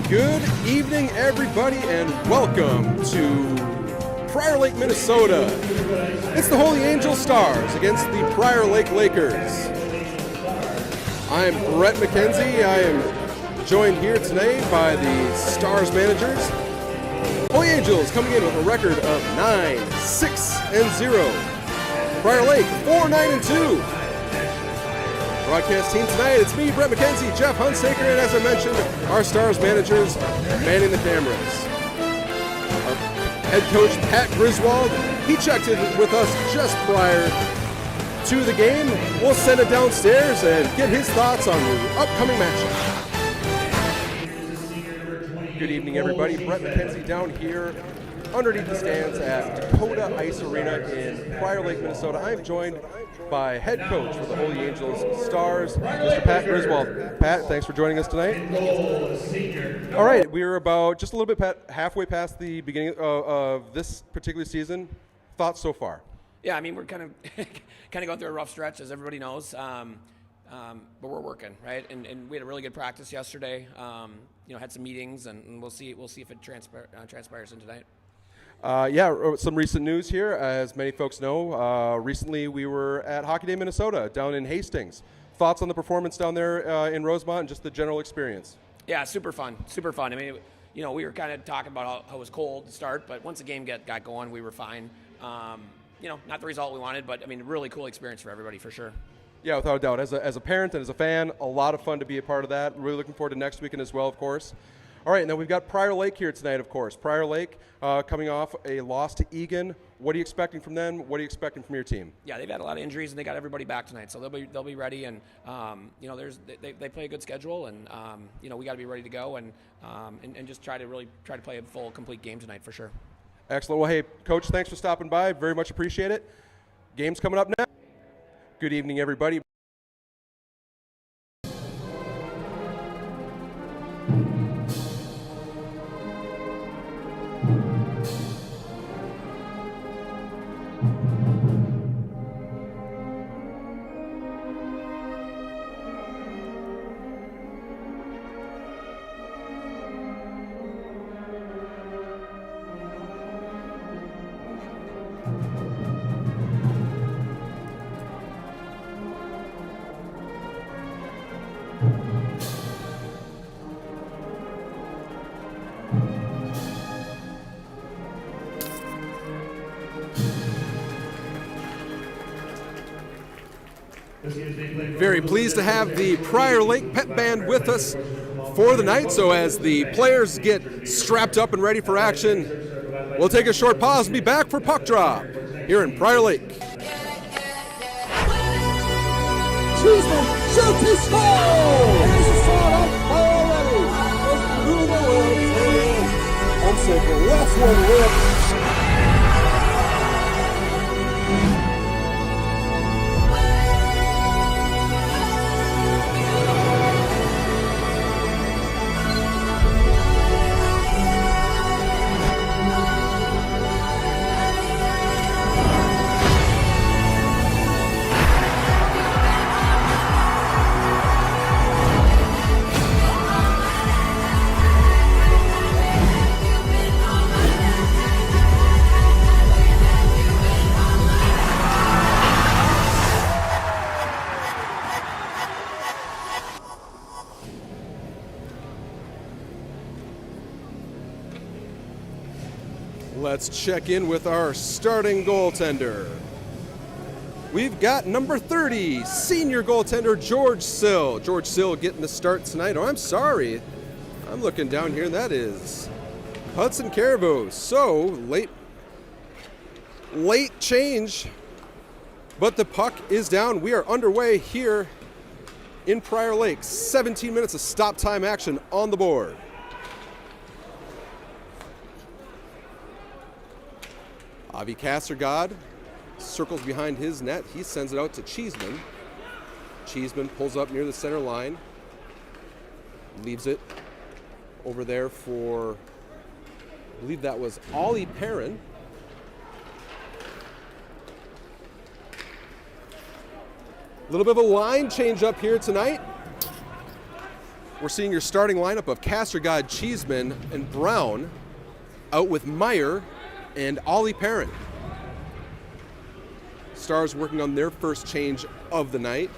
Good evening, everybody, and welcome to Prior Lake, Minnesota. It's the Holy Angel Stars against the Prior Lake Lakers. I'm Brett McKenzie. I am joined here today by the Stars managers. Holy Angels coming in with a record of 9-6-0. Prior Lake 4-9-2. Broadcast team tonight, it's me, Brett McKenzie, Jeff Hunsaker, and as I mentioned, our Stars managers manning the cameras. Our head coach, Pat Griswold, he checked in with us just prior to the game. We'll send it downstairs and get his thoughts on the upcoming matchup. Good evening, everybody. Brett McKenzie down here underneath the stands at Dakotah Ice Arena in Prior Lake, Minnesota. I'm joined by head coach for the Holy Angels Stars, Mr. Pat Griswold. Pat, thanks for joining us tonight. All right, we're about just a little bit halfway past the beginning of this particular season. Thoughts so far? Yeah, I mean, we're kind of going through a rough stretch, as everybody knows, but we're working, right? And we had a really good practice yesterday. Had some meetings, and we'll see if it transpires in tonight. Some recent news here. As many folks know, recently we were at Hockey Day Minnesota down in Hastings. Thoughts on the performance down there in Rosemont and just the general experience? Yeah, super fun. I mean, we were kind of talking about how it was cold to start, but once the game got going, we were fine. Not the result we wanted, but I mean, really cool experience for everybody for sure. Yeah, without a doubt. As a parent and as a fan, a lot of fun to be a part of that. Really looking forward to next weekend as well, of course. All right, now we've got Prior Lake here tonight, of course. Prior Lake coming off a loss to Egan. What are you expecting from them? What are you expecting from your team? Yeah, they've had a lot of injuries, and they got everybody back tonight, so they'll be ready. And they play a good schedule, and we got to be ready to go and just try to play a full, complete game tonight for sure. Excellent. Well, hey, Coach, thanks for stopping by. Very much appreciate it. Game's coming up now. Good evening, everybody. Very pleased to have the Prior Lake Pep Band with us for the night. So as the players get strapped up and ready for action, we'll take a short pause and be back for puck drop here in Prior Lake. Cheeseman shoots his goal! Here's a shot up already. Through the legs. Hunsaker left one lift. Let's check in with our starting goaltender. We've got number 30, senior goaltender George Sill. George Sill getting the start tonight. Oh, I'm sorry. I'm looking down here, and that is Hudson Caribou. So, late change, but the puck is down. We are underway here in Prior Lake. 17 minutes of stop time action on the board. Avi Kassergod circles behind his net. He sends it out to Cheeseman. Cheeseman pulls up near the center line. Leaves it over there for, I believe that was Ollie Perrin. A little bit of a line change up here tonight. we're seeing your starting lineup of Castergod, Cheeseman, and Brown out with Meyer and Ollie Perrin. Stars working on their first change of the night.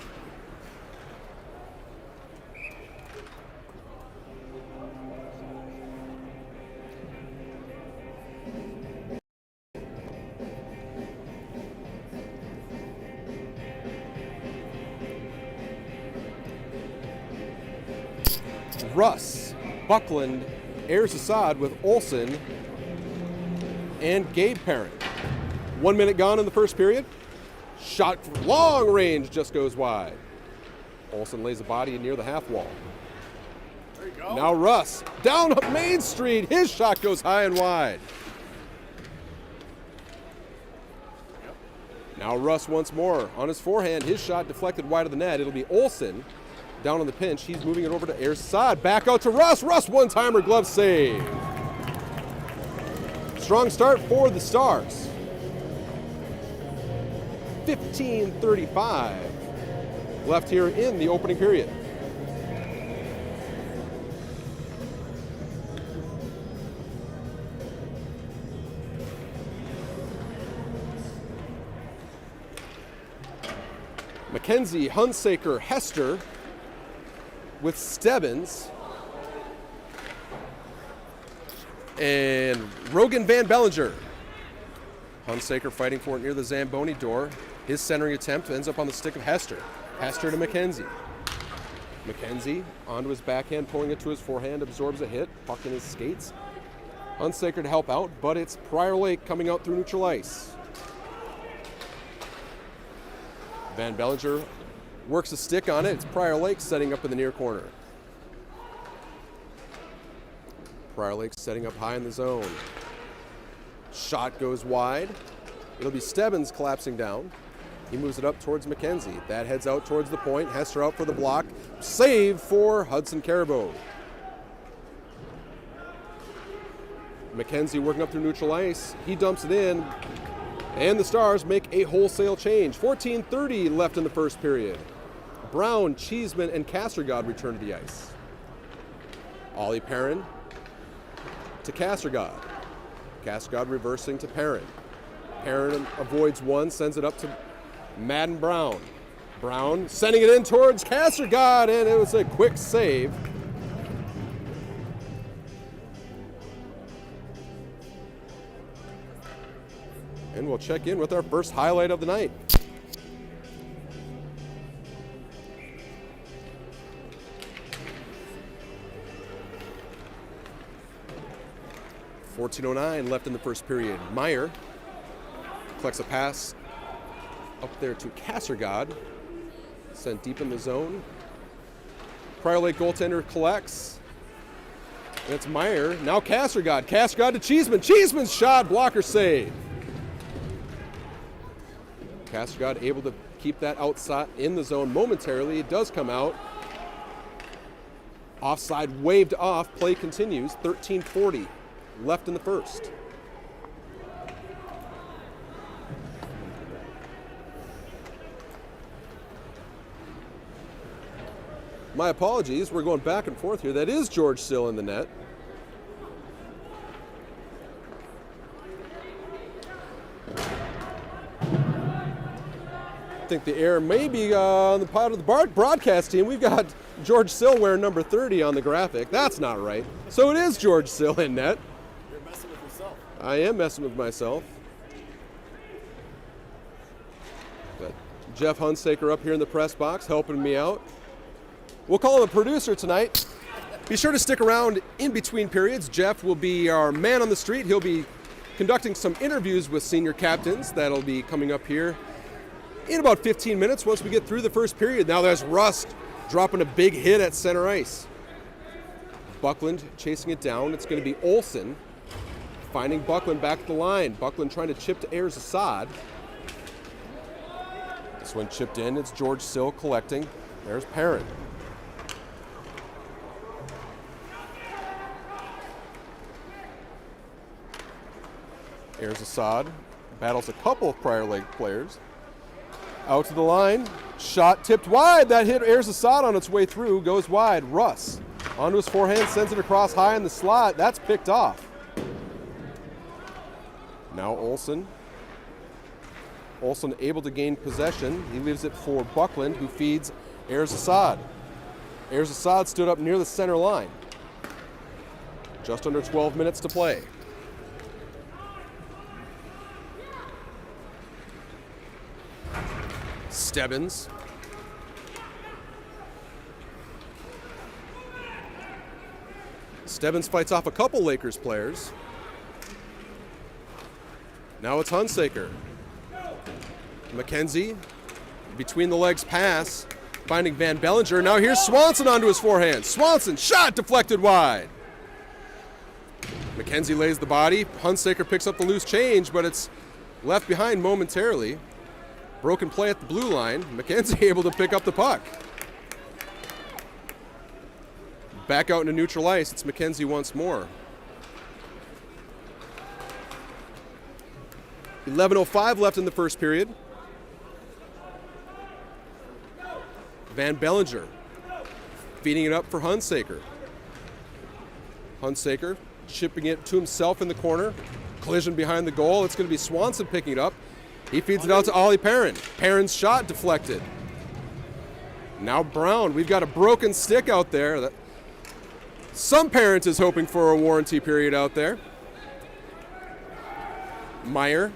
Russ, Buckland, Ayers Assad with Olson and Gabe Perrin. 1 minute gone in the first period. Shot from long range just goes wide. Olson lays a body near the half wall. There you go. Now Russ, down up Main Street. His shot goes high and wide. Now Russ once more on his forehand. His shot deflected wide of the net. It'll be Olson down on the pinch. He's moving it over to Ayers Assad. Back out to Russ. Russ one-timer glove save. Strong start for the Stars. 15:35 left here in the opening period. Mackenzie, Hunsaker, Hester with Stebbins. And Rogan Van Bellinger. Hunsaker fighting for it near the Zamboni door. His centering attempt ends up on the stick of Hester. Hester to Mackenzie. Mackenzie onto his backhand, pulling it to his forehand, absorbs a hit, puck in his skates. Hunsaker to help out, but it's Prior Lake coming out through neutral ice. Van Bellinger works a stick on it. It's Prior Lake setting up in the near corner. Prior Lake setting up high in the zone. Shot goes wide. It'll be Stebbins collapsing down. He moves it up towards Mackenzie. That heads out towards the point. Hester out for the block. Save for Hudson Caribou. Mackenzie working up through neutral ice. He dumps it in. And the Stars make a wholesale change. 14:30 left in the first period. Brown, Cheeseman, and Castergod return to the ice. Ollie Perrin to Castergod. Castergod reversing to Perrin. Perrin avoids one, sends it up to Madden Brown. Brown sending it in towards Castergod, and it was a quick save. And we'll check in with our first highlight of the night. .14:09 left in the first period. Meyer collects a pass up there to Castergod. Sent deep in the zone. Prior Lake goaltender collects. And it's Meyer. Now Castergod. Castergod to Cheeseman. Cheeseman's shot. Blocker save. Castergod able to keep that outside in the zone momentarily. It does come out. Offside waved off. Play continues. 13:40 left in the first. My apologies, we're going back and forth here. That is George Sill in the net. I think the error may be on the part of the broadcast team. We've got George Sill wearing number 30 on the graphic. That's not right. So it is George Sill in net. You're messing with yourself. I am messing with myself. Got Jeff Hunsaker up here in the press box helping me out. We'll call him a producer tonight. Be sure to stick around in between periods. Jeff will be our man on the street. He'll be conducting some interviews with senior captains. That'll be coming up here in about 15 minutes once we get through the first period. Now there's Rust dropping a big hit at center ice. Buckland chasing it down. It's going to be Olson finding Buckland back at the line. Buckland trying to chip to Ayers Assad. This one chipped in. It's George Sill collecting. There's Perrin. Ayers Assad battles a couple of Prior Lake players. Out to the line. Shot tipped wide. That hit Ayers Assad on its way through. Goes wide. Russ Onto his forehand, sends it across high in the slot. That's picked off. Now Olsen. Olsen able to gain possession. He leaves it for Buckland, who feeds Ayers Assad. Ayers Assad stood up near the center line. Just under 12 minutes to play. Stebbins. Stebbins fights off a couple Lakers players. Now it's Hunsaker. McKenzie, between the legs pass, finding Van Bellinger. Now here's Swanson onto his forehand. Swanson, shot deflected wide. McKenzie lays the body. Hunsaker picks up the loose change, but it's left behind momentarily. Broken play at the blue line. McKenzie able to pick up the puck. Back out into neutral ice. It's McKenzie once more. 11:05 left in the first period. Van Bellinger feeding it up for Hunsaker. Hunsaker chipping it to himself in the corner. Collision behind the goal. It's going to be Swanson picking it up. He feeds it out to Ollie Perrin. Perrin's shot deflected. Now Brown. We've got a broken stick out there. Some parent is hoping for a warranty period out there. Meyer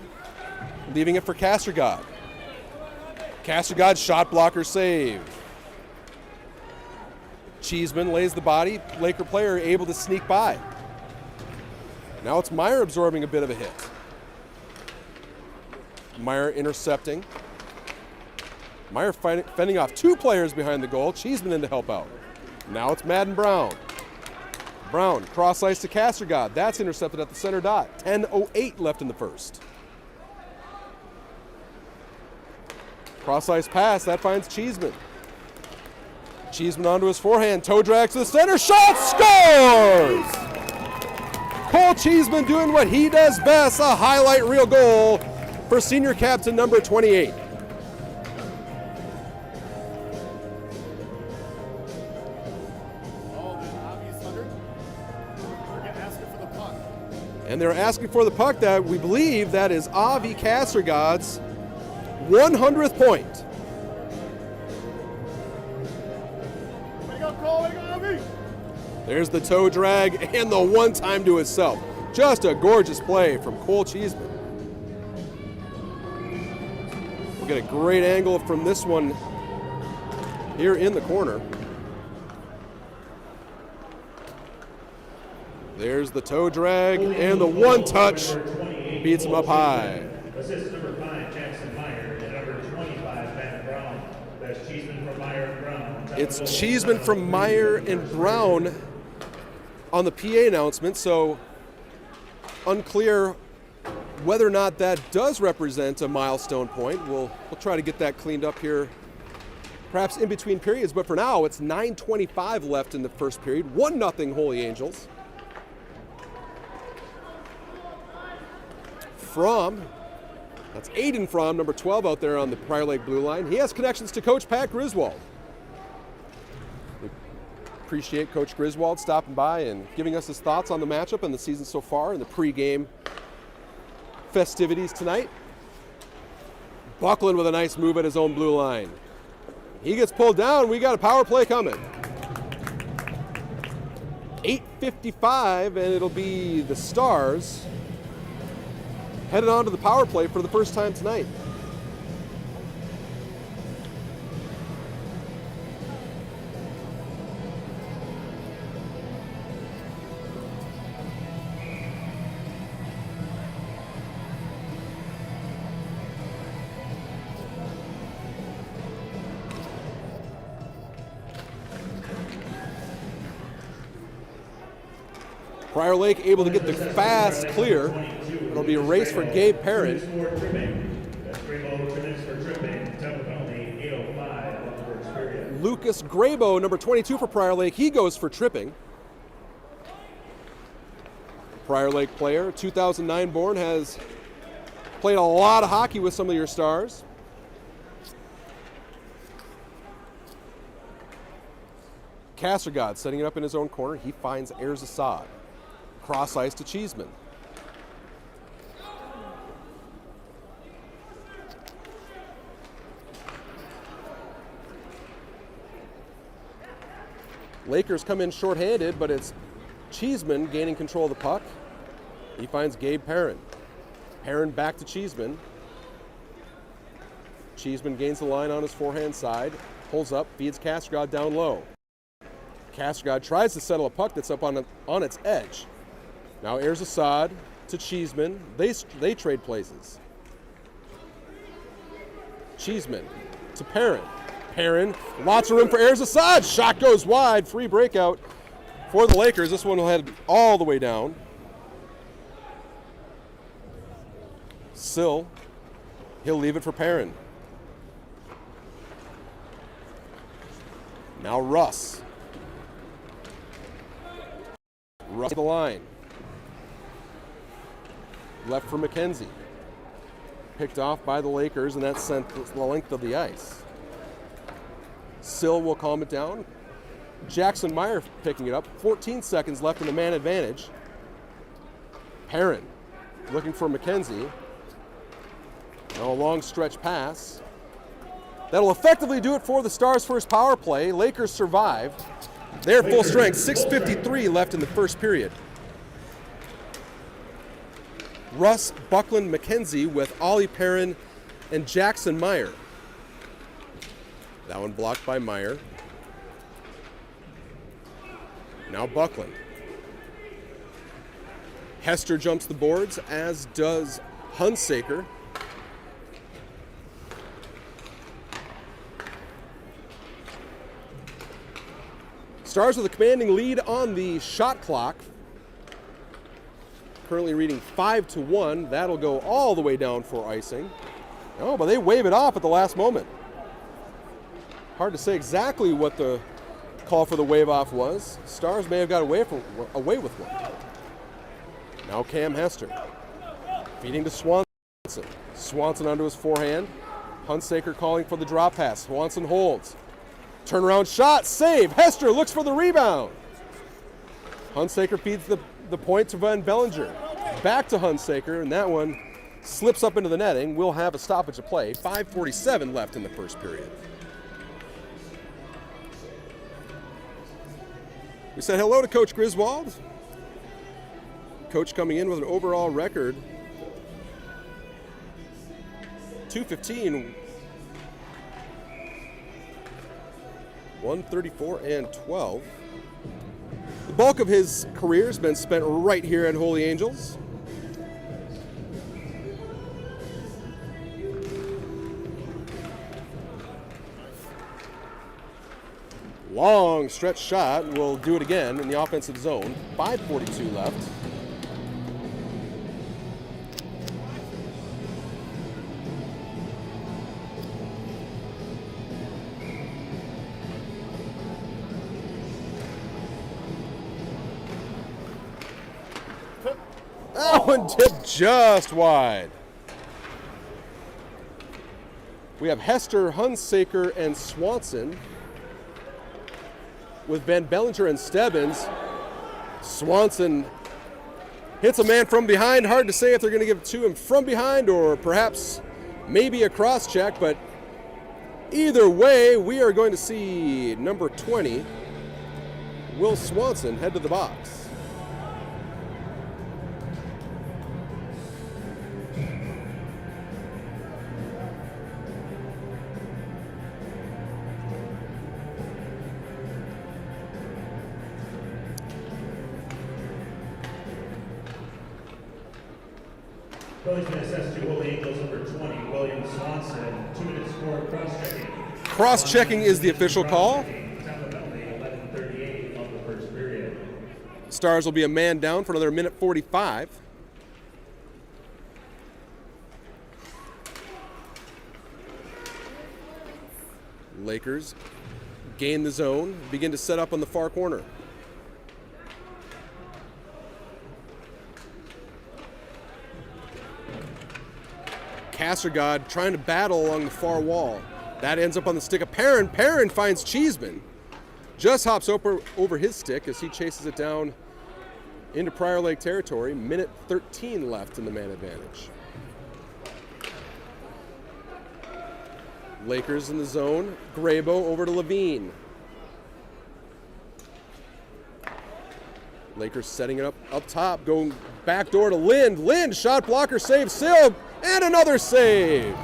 leaving it for Castergod. Castergod shot blocker save. Cheeseman lays the body. Laker player able to sneak by. Now it's Meyer absorbing a bit of a hit. Meyer intercepting. Meyer fending off two players behind the goal. Cheeseman in to help out. Now it's Madden Brown. Brown cross ice to Castergod. That's intercepted at the center dot. 10:08 left in the first. Cross ice pass. That finds Cheeseman. Cheeseman onto his forehand. Toe drag to the center. Shot scores! Cole Cheeseman doing what he does best. A highlight reel goal for senior captain number 28. And they're asking for the puck. That we believe that is Avi Castergod's 100th point. There's the toe drag and the one time to himself. Just a gorgeous play from Cole Cheeseman. We'll get a great angle from this one here in the corner. There's the toe drag and the one touch beats him up high. Assist number 5, Jackson Meyer, and number 25, Matt Brown. That's Cheeseman from Meyer and Brown. It's Cheeseman from Meyer and Brown on the PA announcement, so unclear whether or not that does represent a milestone point. We'll try to get that cleaned up here, perhaps in between periods, but for now it's 9:25 left in the first period. 1-0 Holy Angels. That's Aiden Fromm, number 12 out there on the Prior Lake blue line. He has connections to Coach Pat Griswold. We appreciate Coach Griswold stopping by and giving us his thoughts on the matchup and the season so far and the pregame festivities tonight. Buckland with a nice move at his own blue line. He gets pulled down. We got a power play coming. 8:55, and it'll be the Stars headed on to the power play for the first time tonight. Prior Lake able to get the fast clear. It'll be a race for Gabe Perrin. Lucas Grabo, number 22 for Prior Lake, he goes for tripping. Prior Lake player, 2009 born, has played a lot of hockey with some of your Stars. Castergod setting it up in his own corner. He finds Ayers Assad. Cross ice to Cheeseman. Lakers come in shorthanded, but it's Cheeseman gaining control of the puck. He finds Gabe Perrin. Perrin back to Cheeseman. Cheeseman gains the line on his forehand side, pulls up, feeds Castergod down low. Castergod tries to settle a puck that's up on its edge. Now Ayers Assad to Cheeseman. They trade places. Cheeseman to Perrin. Perrin, lots of room for Ayers Assad. Shot goes wide. Free breakout for the Lakers. This one will head all the way down. Sill, he'll leave it for Perrin. Now Russ. Russ the line. Left for McKenzie. Picked off by the Lakers, and that's sent the length of the ice. Sill will calm it down. Jackson Meyer picking it up. 14 seconds left in the man advantage. Perrin looking for McKenzie. Now a long stretch pass. That'll effectively do it for the Stars' first power play. Lakers survive. They're full strength. 6:53 left in the first period. Russ, Buckland, McKenzie with Ollie Perrin and Jackson Meyer. That one blocked by Meyer. Now Buckland. Hester jumps the boards, as does Hunsaker. Stars with a commanding lead on the shot clock. Currently reading 5-1. That'll go all the way down for icing. Oh, but they wave it off at the last moment. Hard to say exactly what the call for the wave off was. Stars may have got away with one. Now Cam Hester. Feeding to Swanson. Swanson onto his forehand. Hunsaker calling for the drop pass. Swanson holds. Turnaround shot, save. Hester looks for the rebound. Hunsaker feeds the point to Van Bellinger. Back to Hunsaker, and that one slips up into the netting. We'll have a stoppage of play. 5:47 left in the first period. We said hello to Coach Griswold. Coach coming in with an overall record 215, 134 and 12. The bulk of his career has been spent right here at Holy Angels. Long stretch shot. We'll do it again in the offensive zone. 5:42 left. That one tipped just wide. We have Hester, Hunsaker, and Swanson with Van Bellinger and Stebbins. Swanson hits a man from behind. Hard to say if they're going to give it to him from behind or perhaps maybe a cross check, but either way, we are going to see number 20, Will Swanson, head to the box. Penalty's been assessed to Holy Angels number 20, William Swanson. 2 minutes for cross-checking. Cross-checking is the official call. Time of penalty, 11:38 of the first period. Stars will be a man down for another minute 45. Lakers gain the zone, begin to set up on the far corner. Castergod trying to battle along the far wall. That ends up on the stick of Perrin. Perrin finds Cheeseman. Just hops over his stick as he chases it down into Prior Lake territory. Minute 13 left in the man advantage. Lakers in the zone. Grabo over to Levine. Lakers setting it up top, going back door to Lind. Lind, shot blocker, save, Sill, and another save.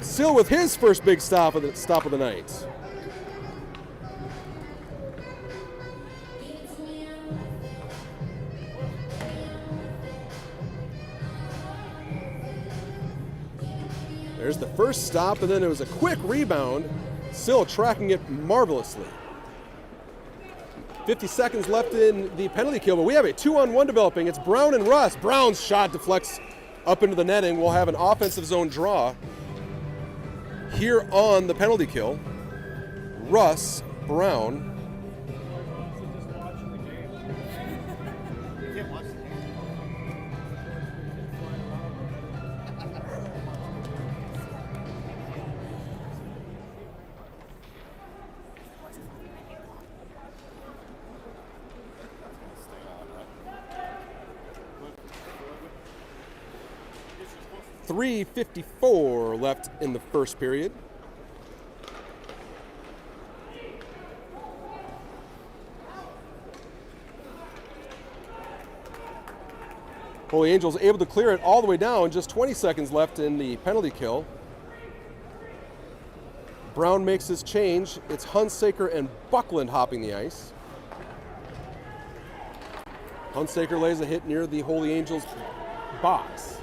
Sill with his first big stop of the night. There's the first stop, and then it was a quick rebound. Sill tracking it marvelously. 50 seconds left in the penalty kill, but we have a 2-on-1 developing. It's Brown and Russ. Brown's shot deflects up into the netting. We'll have an offensive zone draw here on the penalty kill. Russ, Brown. .354 left in the first period. Holy Angels able to clear it all the way down. Just 20 seconds left in the penalty kill. Brown makes his change. It's Hunsaker and Buckland hopping the ice. Hunsaker lays a hit near the Holy Angels box.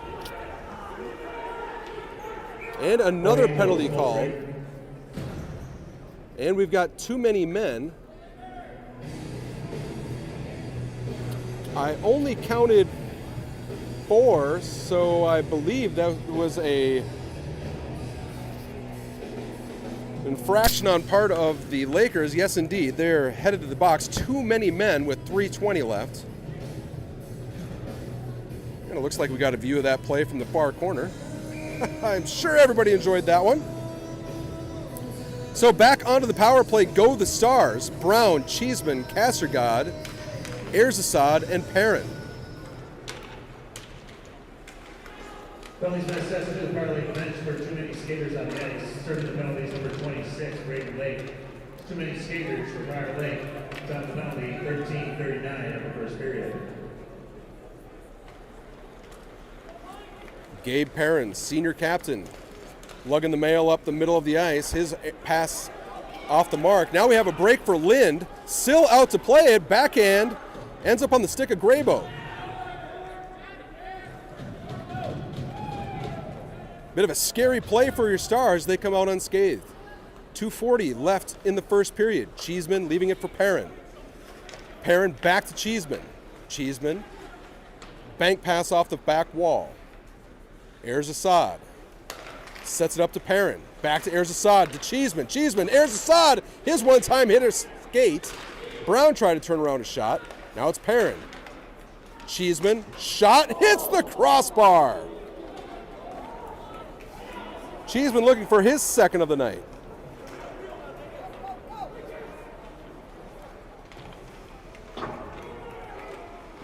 And another penalty call. And we've got too many men. I only counted 4, so I believe that was a infraction on part of the Lakers. Yes, indeed. They're headed to the box. Too many men with 3:20 left. And it looks like we got a view of that play from the far corner. I'm sure everybody enjoyed that one. So back onto the power play go the Stars. Brown, Cheeseman, Kassergod, Erzasad, and Perrin. Penalties been assessed to the Prior Lake bench for too many skaters on the ice. Serving the penalties number 26, Braden Lake. Too many skaters for Prior Lake. Time the penalty 13:39 of the first period. Gabe Perrin, senior captain, lugging the mail up the middle of the ice. His pass off the mark. Now we have a break for Lind. Sill out to play it. Backhand ends up on the stick of Grabo. Bit of a scary play for your Stars. They come out unscathed. 2:40 left in the first period. Cheeseman leaving it for Perrin. Perrin back to Cheeseman. Cheeseman, bank pass off the back wall. Erzasad sets it up to Perrin. Back to Erzasad to Cheeseman. Cheeseman, Erzasad, his one-time hitter skate. Brown tried to turn around a shot. Now it's Perrin. Cheeseman, shot, hits the crossbar. Cheeseman looking for his second of the night.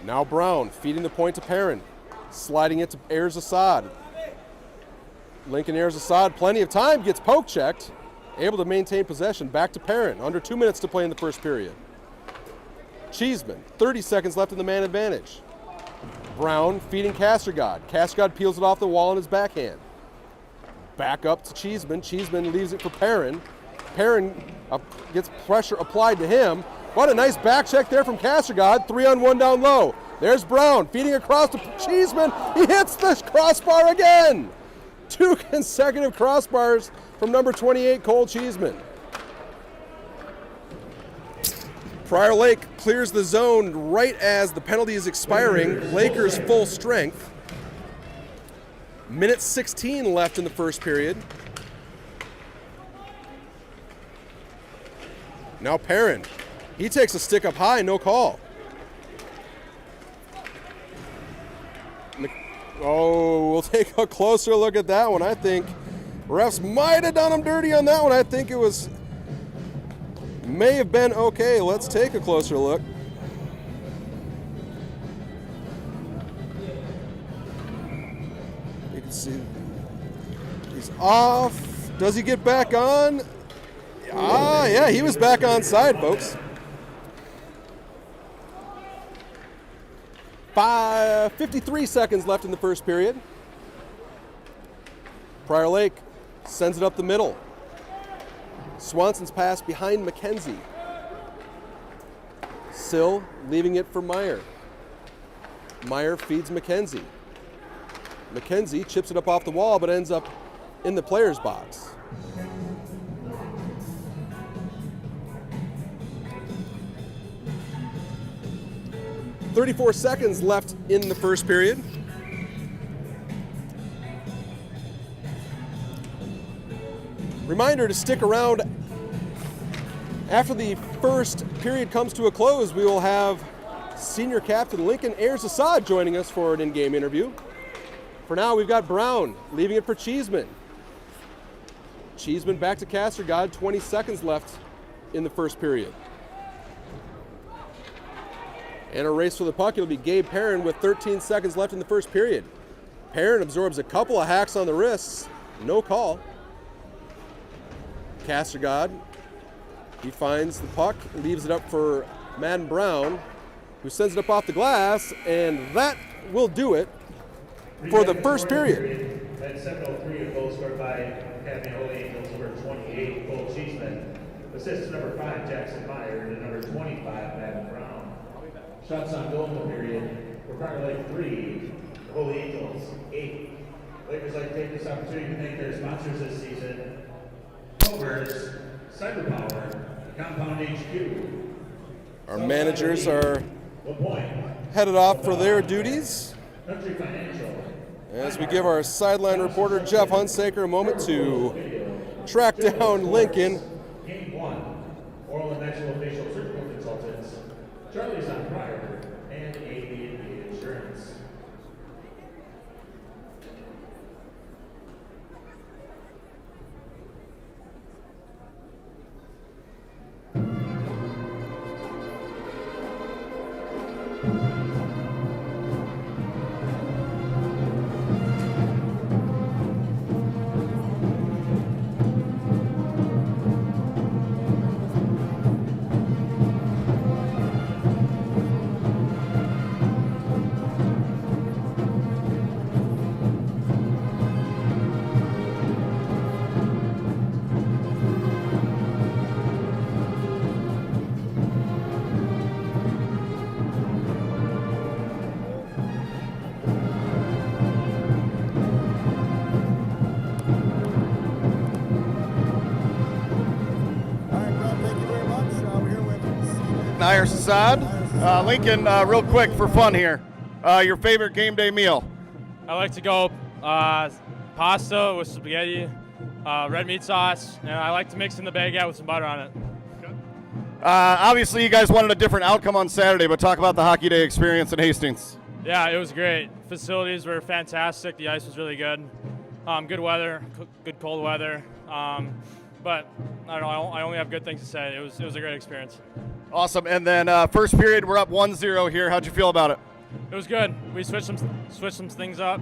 Now Brown feeding the point to Perrin. Sliding it to Erzasad. Lincoln Erzasad, plenty of time, gets poke checked. Able to maintain possession. Back to Perrin. Under 2 minutes to play in the first period. Cheeseman, 30 seconds left in the man advantage. Brown feeding Kassergod. Kassergod peels it off the wall in his backhand. Back up to Cheeseman. Cheeseman leaves it for Perrin. Perrin gets pressure applied to him. What a nice back check there from Kassergod. 3-on-1 down low. There's Brown feeding across to Cheeseman. He hits the crossbar again. 2 consecutive crossbars from number 28, Cole Cheeseman. Prior Lake clears the zone right as the penalty is expiring. Lakers full strength. Minute 16 left in the first period. Now Perrin. He takes a stick up high, no call. Oh, we'll take a closer look at that one. I think refs might have done him dirty on that one. I think it was may have been okay. Let's take a closer look. You can see he's off. Does he get back on? Yeah, he was back on side, folks. 53 seconds left in the first period. Prior Lake sends it up the middle. Swanson's pass behind McKenzie. Sill leaving it for Meyer. Meyer feeds McKenzie. McKenzie chips it up off the wall but ends up in the player's box. "34 seconds left in the first period. Reminder to stick around. After the first period comes to a close, we will have senior captain Lincoln Ayers-Assad joining us for an in-game interview. For now, we've got Brown leaving it for Cheeseman. Cheeseman back to Castergod, 20 seconds left in the first period. And a race for the puck, it'll be Gabe Perrin with 13 seconds left in the first period. Perrin absorbs a couple of hacks on the wrists, no call. Castergod, he finds the puck, leaves it up for Madden Brown, who sends it up off the glass, and that will do it for the first period. At 7:03, a goal scored by Academy Holy Angels, number 28, Cole Cheeseman. Assist to number 5, Jackson Meyer, and number 25, Madden Brown. Shots on goal in the period for Prior Lake 3, the Holy Angels 8. Lakers like to take this opportunity to thank their sponsors this season. Covers, Cyberpower, Compound HQ. Our managers are LaPointe, headed off for their duties Country Financial, as we give our sideline reporter Jeff Hunsaker a moment to track down Lincoln. Game 1, Oral and Maxillofacial Surgical Consultants, Charlie's on Prior, and AB Insurance. Ayers-Assad. Lincoln, real quick for fun here. Your favorite game day meal? I like to go pasta with spaghetti, red meat sauce, and I like to mix in the baguette with some butter on it. Obviously, you guys wanted a different outcome on Saturday, but talk about the Hockey Day experience in Hastings. Yeah, it was great. Facilities were fantastic. The ice was really good. Good weather, good cold weather. But I don't know. I only have good things to say. It was a great experience. Awesome. And then first period, we're up 1-0 here. How'd you feel about it? It was good. We switched some things up.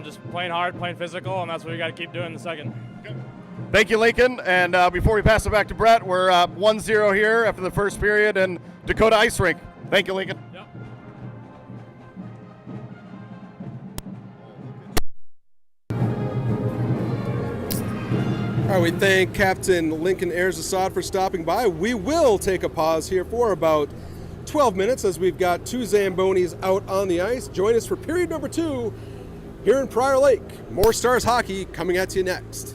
Just playing hard, playing physical, and that's what we got to keep doing in the second. Thank you, Lincoln. And before we pass it back to Brett, we're up 1-0 here after the first period in Dakotah Ice Rink. Thank you, Lincoln. Yep. All right, we thank Captain Lincoln Ayers-Assad for stopping by. We will take a pause here for about 12 minutes as we've got two Zambonis out on the ice. Join us for period number 2 here in Prior Lake. More Stars hockey coming at you next.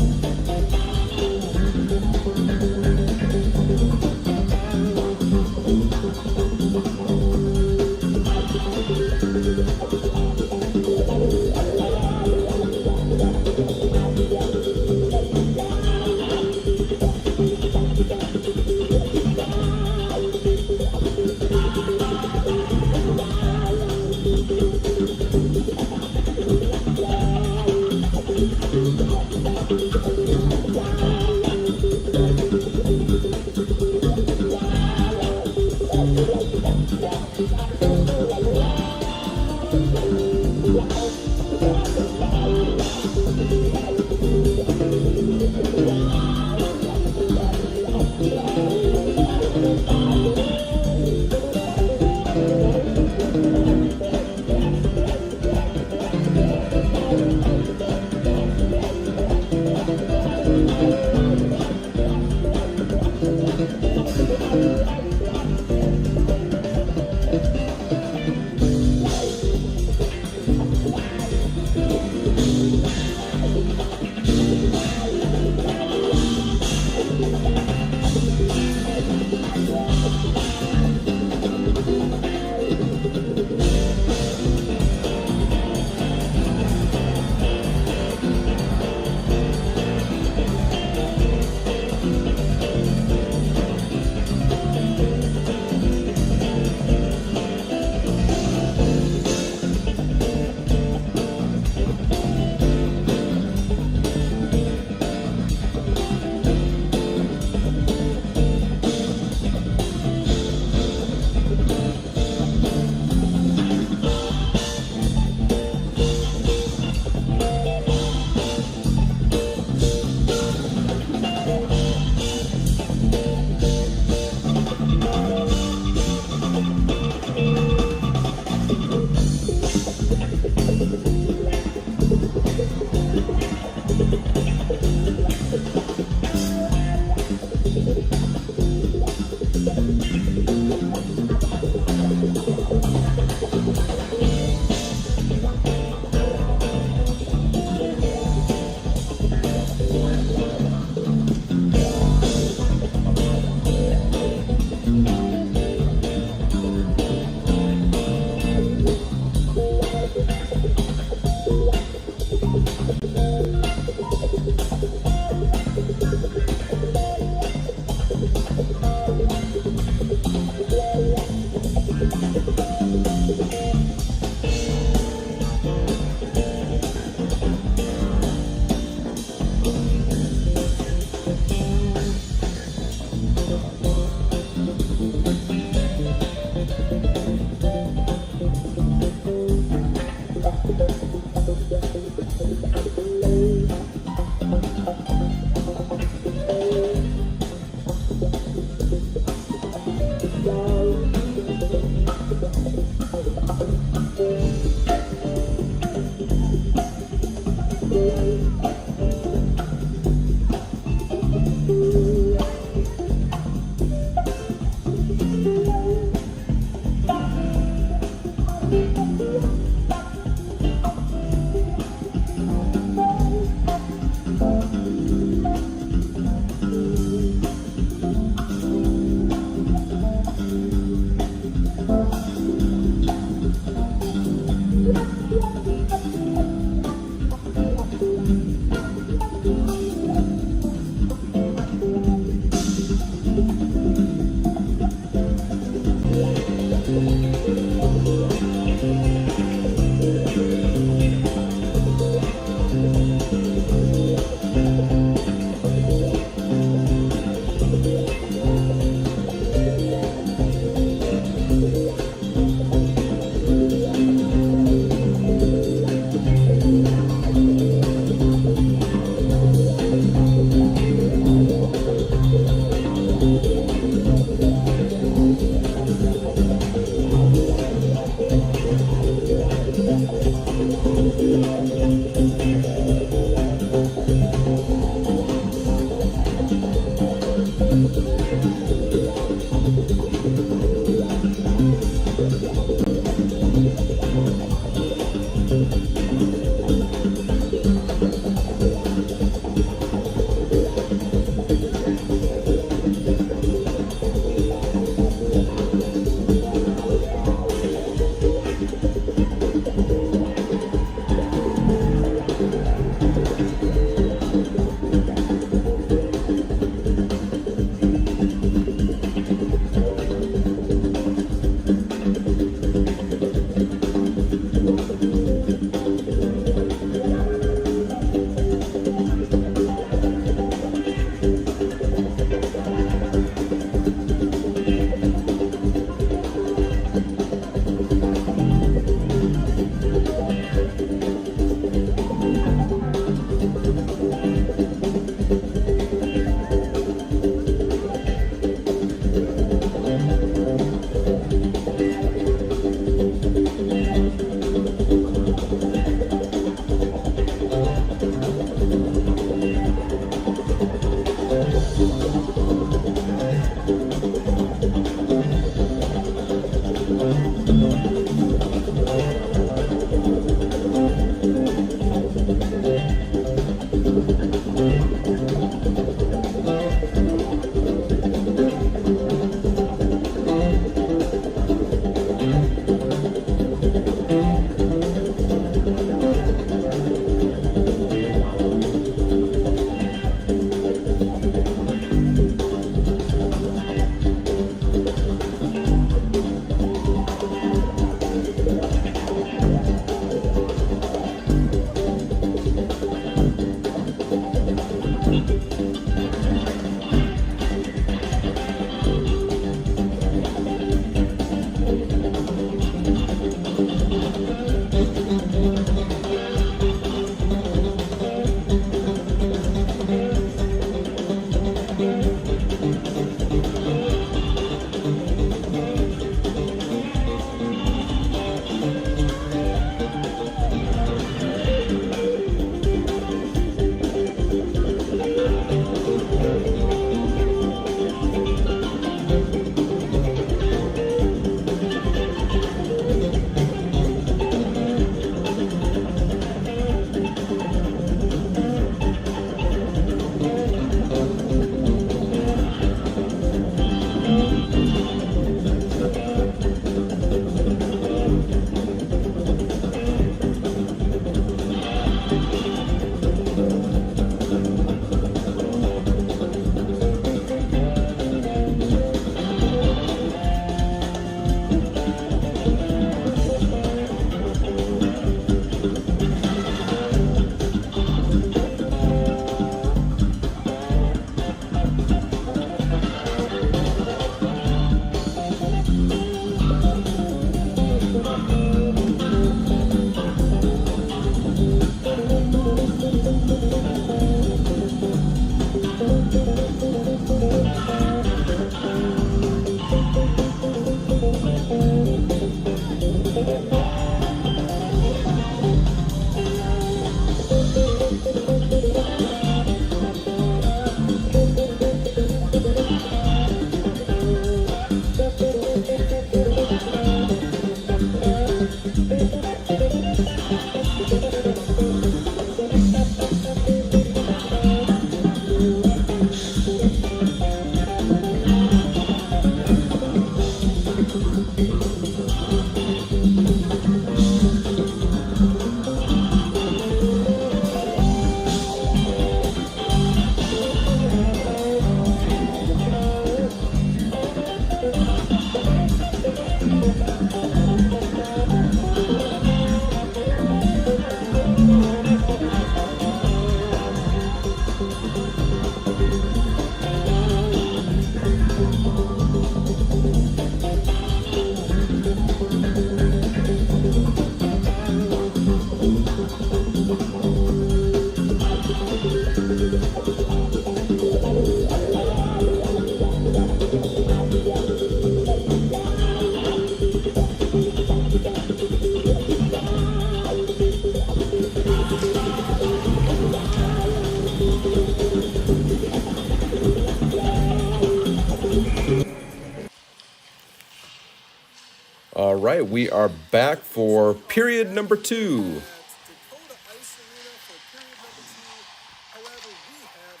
right, we are back for period number 2. Dakotah Ice Arena for period number 2. However, we have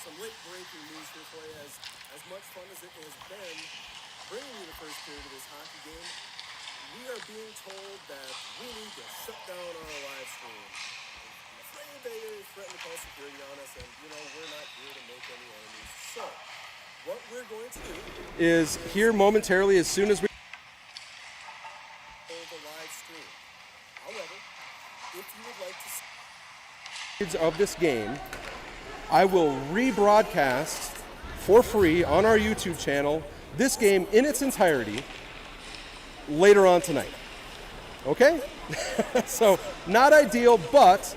some late breaking news here for you. As much fun as it has been bringing you the first period of this hockey game, we are being told that we need to shut down our live stream. I'm afraid they threatened to call security on us, and we're not here to make any enemies. So, what we're going to do Is here momentarily as soon as we hold the live stream. However, if you would like to see of this game, I will rebroadcast for free on our YouTube channel this game in its entirety later on tonight. Okay? So not ideal, but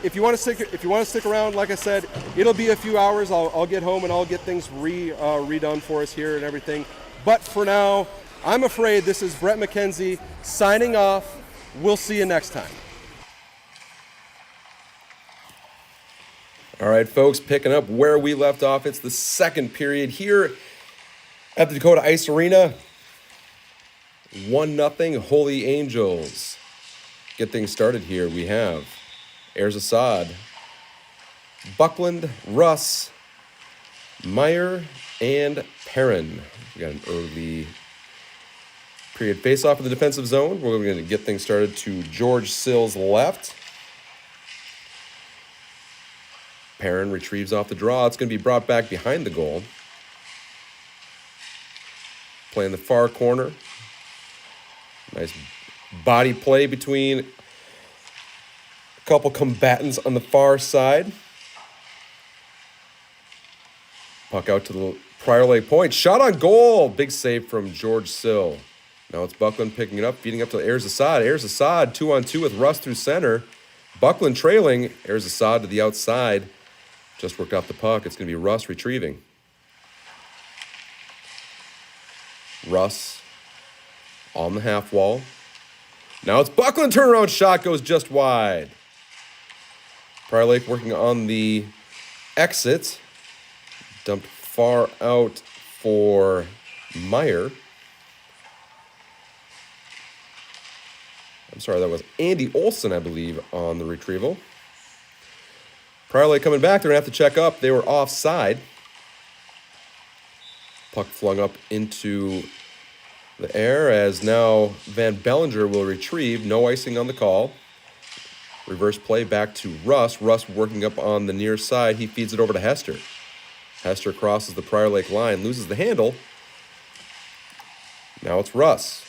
if you want to stick around, like I said, it'll be a few hours. I'll get home and I'll get things redone for us here and everything. But for now, I'm afraid this is Brett McKenzie signing off. We'll see you next time. All right, folks, picking up where we left off. It's the second period here at the Dakotah Ice Arena. 1-0 Holy Angels. Get things started here. We have Ayers Assad, Buckland, Russ, Meyer, and Perrin. We got an early period face-off in the defensive zone. We're going to get things started to George Sill's left. Perrin retrieves off the draw. It's going to be brought back behind the goal. Play in the far corner. Nice body play between a couple combatants on the far side. Puck out to the Prior Lake point. Shot on goal. Big save from George Sill. Now it's Buckland picking it up, feeding up to Ayers Assad. Ayers Assad 2-on-2 with Russ through center. Buckland trailing. Ayers Assad to the outside. Just worked off the puck. It's going to be Russ retrieving. Russ on the half wall. Now it's Buckland. Turnaround shot goes just wide. Prior Lake working on the exit. Dumped far out for Meyer. I'm sorry, that was Andy Olson, I believe, on the retrieval. Prior Lake coming back. They're going to have to check up. They were offside. Puck flung up into the air as now Van Bellinger will retrieve. No icing on the call. Reverse play back to Russ. Russ working up on the near side. He feeds it over to Hester. Hester crosses the Prior Lake line, loses the handle. Now it's Russ.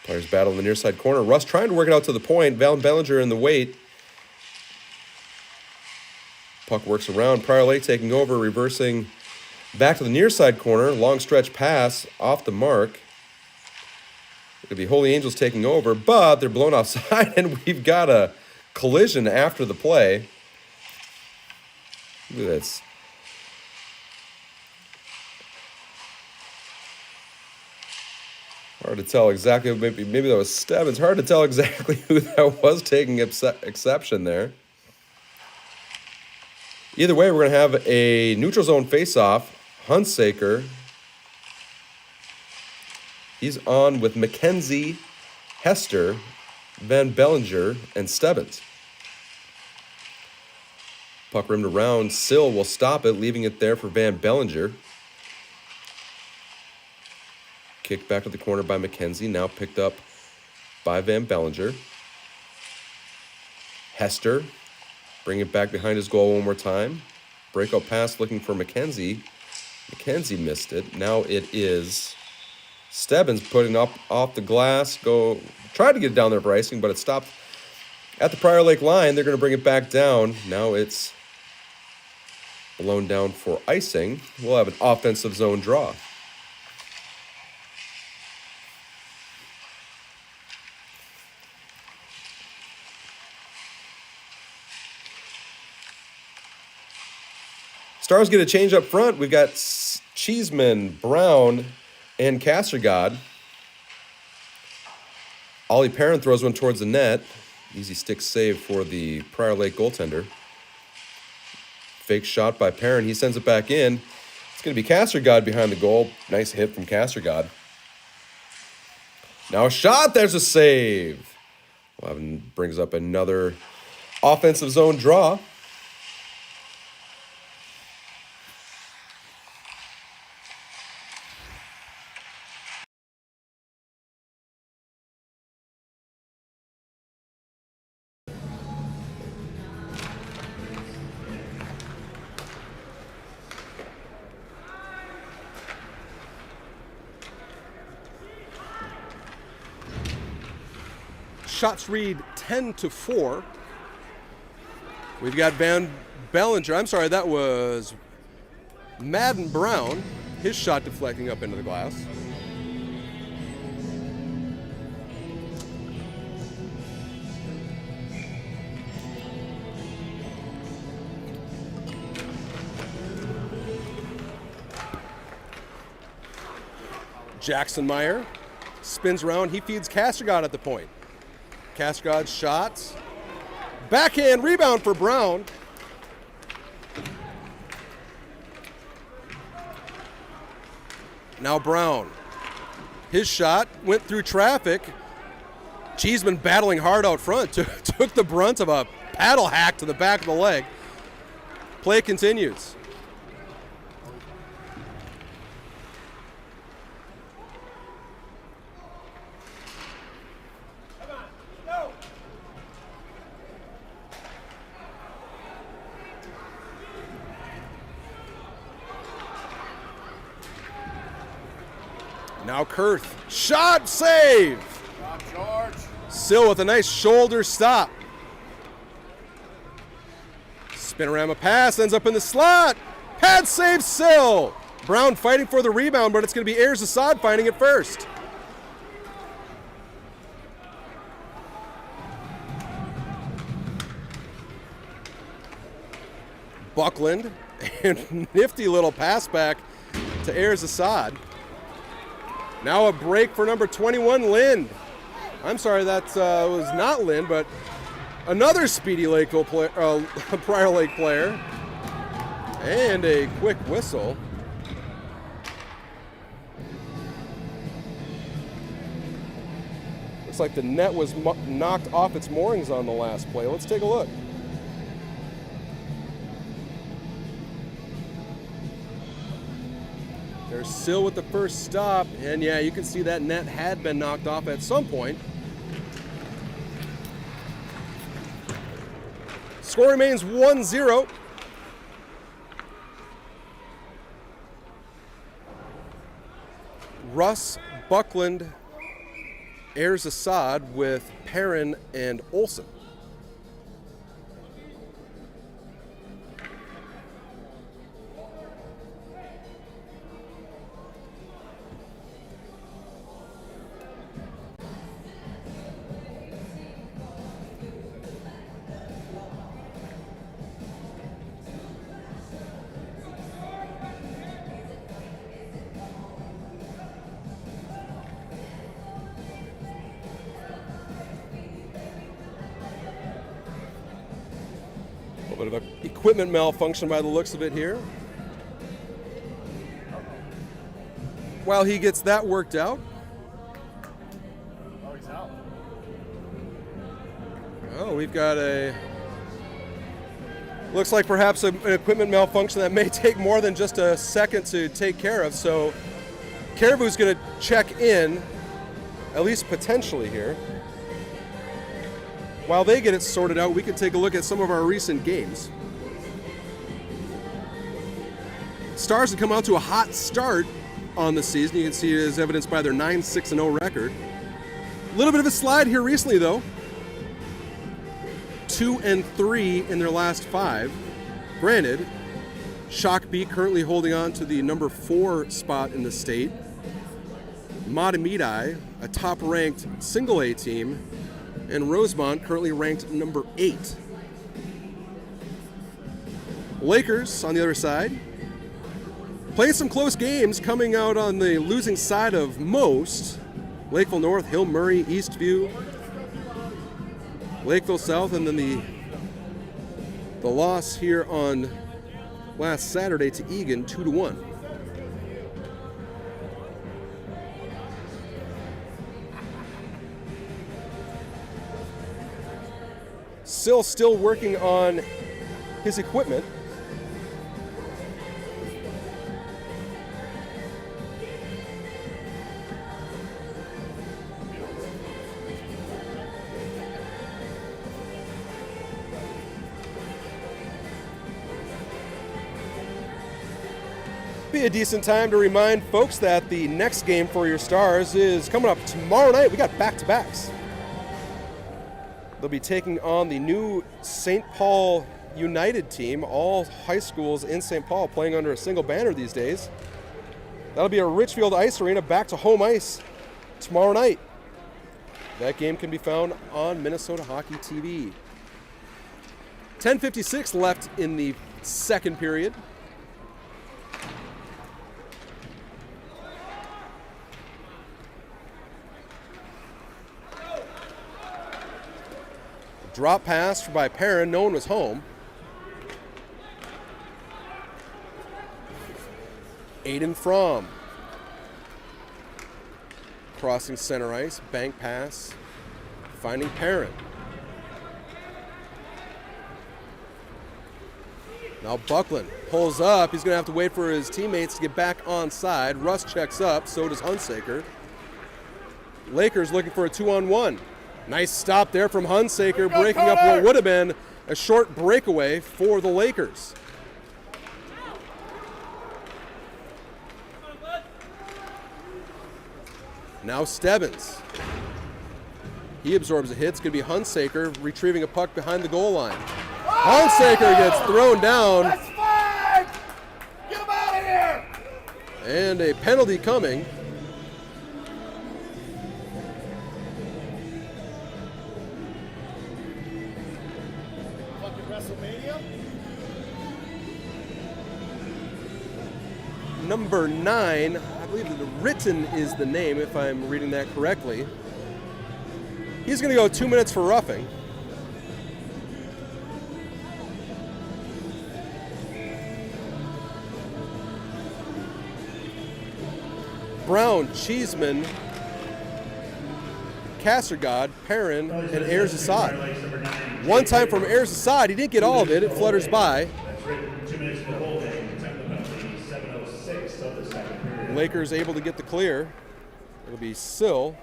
Players battle in the near side corner. Russ trying to work it out to the point. Van Bellinger in the weight. Puck works around. Prior Lake taking over, reversing back to the near side corner. Long stretch pass off the mark. It'll be Holy Angels taking over, but they're blown offside, and we've got a collision after the play. Look at this. Hard to tell exactly. Maybe that was Stebbins. Hard to tell exactly who that was taking exception there. Either way, we're going to have a neutral zone face-off. Hunsaker. He's on with McKenzie, Hester, Van Bellinger, and Stebbins. Puck rimmed around. Sill will stop it, leaving it there for Van Bellinger. Kicked back to the corner by McKenzie, now picked up by Van Bellinger. Hester, bring it back behind his goal one more time. Breakout pass looking for McKenzie. McKenzie missed it. Now it is Stebbins putting up off the glass. Tried to get it down there for icing, but it stopped at the Prior Lake line. They're going to bring it back down. Now it's blown down for icing. We'll have an offensive zone draw. Stars get a change up front. We've got Cheeseman, Brown, and Castergod. Ollie Perrin throws one towards the net. Easy stick save for the Prior Lake goaltender. Fake shot by Perrin. He sends it back in. It's It's going to be Castergod behind the goal. Nice hit from Castergod. Now a shot. There's a save. Brings up another offensive zone draw. Shots read 10-4. We've got Van Bellinger. I'm sorry, that was Madden Brown. His shot deflecting up into the glass. Jackson Meyer spins around. He feeds Castergod at the point. Castergod's shots. Backhand rebound for Brown. Now Brown. His shot went through traffic. Cheeseman battling hard out front. Took the brunt of a paddle hack to the back of the leg. Play continues. Now Kurth, shot, save. George. Sill with a nice shoulder stop. Spinorama pass, ends up in the slot. Pad save, Sill. Brown fighting for the rebound, but it's going to be Ayers Assad finding it first. Buckland, and nifty little pass back to Ayers Assad. Now a break for number 21, Lind. I'm sorry, that was not Lind, but another speedy Lakeville Prior Lake player. And a quick whistle. Looks like the net was knocked off its moorings on the last play. Let's take a look. There's Sill with the first stop, and yeah, you can see that net had been knocked off at some point. Score remains 1-0. Russ, Buckland, Ayers Assad with Perrin and Olson. A bit of an equipment malfunction by the looks of it here. While he gets that worked out. Oh, he's out. Oh, we've got looks like perhaps an equipment malfunction that may take more than just a second to take care of. So Caribou's going to check in, at least potentially here. While they get it sorted out, we can take a look at some of our recent games. Stars have come out to a hot start on the season. You can see it as evidenced by their 9-6-0 record. A little bit of a slide here recently, though. 2-3 in their last 5. Granted, Shakopee currently holding on to the number 4 spot in the state. Matamidi, a top-ranked single-A team, and Rosemont currently ranked number 8. Lakers on the other side, playing some close games, coming out on the losing side of most. Lakeville North, Hill Murray, Eastview, Lakeville South, and then the loss here on last Saturday to Egan, 2-1. Still working on his equipment. Be a decent time to remind folks that the next game for your Stars is coming up tomorrow night. We got back-to-backs. They'll be taking on the new St. Paul United team, all high schools in St. Paul playing under a single banner these days. That'll be at Richfield Ice Arena, back to home ice tomorrow night. That game can be found on Minnesota Hockey TV. 10:56 left in the second period. Drop pass by Perrin, no one was home. Aiden Fromm. Crossing center ice, bank pass, finding Perrin. Now Buckland pulls up. He's going to have to wait for his teammates to get back on side. Russ checks up, so does Hunsaker. Lakers looking for a 2-on-1. Nice stop there from Hunsaker, breaking up what would have been a short breakaway for the Lakers. Now Stebbins. He absorbs a hit. It's going to be Hunsaker retrieving a puck behind the goal line. Hunsaker gets thrown down. That's fine! Get him out of here! And a penalty coming. Number 9, I believe that Written is the name, if I'm reading that correctly. He's going to go 2 minutes for roughing. Brown, Cheeseman, Kassergod, Perrin, and Ayers Assad. One time from Ayers Assad, he didn't get all of it. It flutters by. Lakers able to get the clear. It'll be Sill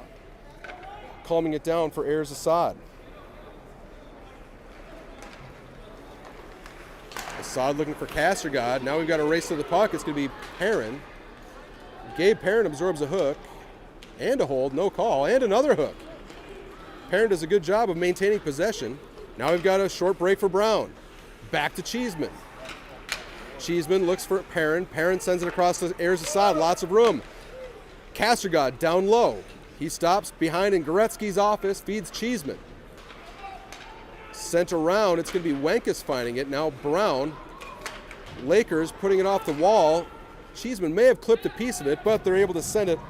calming it down for Ayers Assad. Assad looking for Kassergod. Now we've got a race to the puck. It's going to be Perrin. Gabe Perrin absorbs a hook and a hold, no call, and another hook. Perrin does a good job of maintaining possession. Now we've got a short break for Brown. Back to Cheeseman. Cheeseman looks for Perrin. Perrin sends it across to Ayers Assad. Lots of room. Kassergod down low. He stops behind in Goretzky's office, feeds Cheeseman. Sent around. It's going to be Wenkus finding it. Now Brown. Lakers putting it off the wall. Cheeseman may have clipped a piece of it, but they're able to send it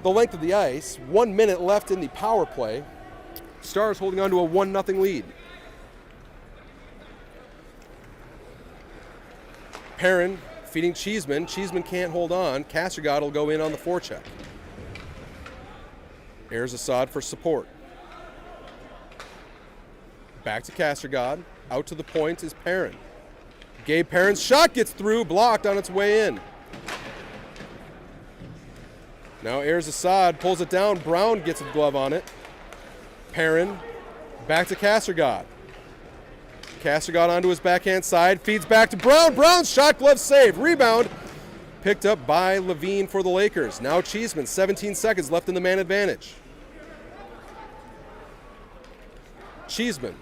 the length of the ice. 1 minute left in the power play. Stars holding on to a 1-0 lead. Perrin feeding Cheeseman. Cheeseman can't hold on. Kassergod will go in on the forecheck. Ayers Assad for support. Back to Kassergod. Out to the point is Perrin. Gabe Perrin's shot gets through, blocked on its way in. Now Ayers Assad pulls it down. Brown gets a glove on it. Perrin back to Kassergod. Kassergod onto his backhand side, feeds back to Brown. Brown's shot, glove save. Rebound picked up by Levine for the Lakers. Now Cheeseman, 17 seconds left in the man advantage. Cheeseman.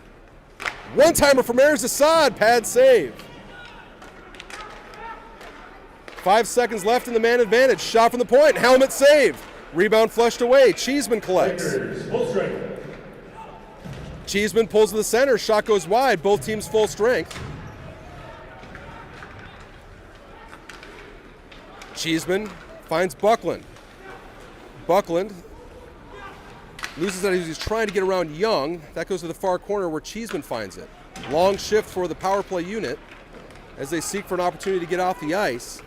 One-timer from Ayers Assad, pad save. 5 seconds left in the man advantage. Shot from the point, helmet save. Rebound flushed away. Cheeseman collects. Cheeseman pulls to the center. Shot goes wide. Both teams full strength. Cheeseman finds Buckland. Buckland loses it. He's trying to get around Young. That goes to the far corner where Cheeseman finds it. Long shift for the power play unit as they seek for an opportunity to get off the ice.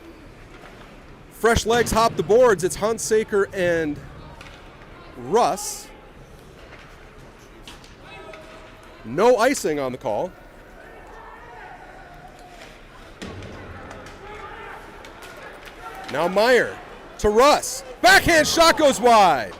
Fresh legs hop the boards. It's Hunsaker and Russ. No icing on the call. Now Meyer to Russ. Backhand shot goes wide.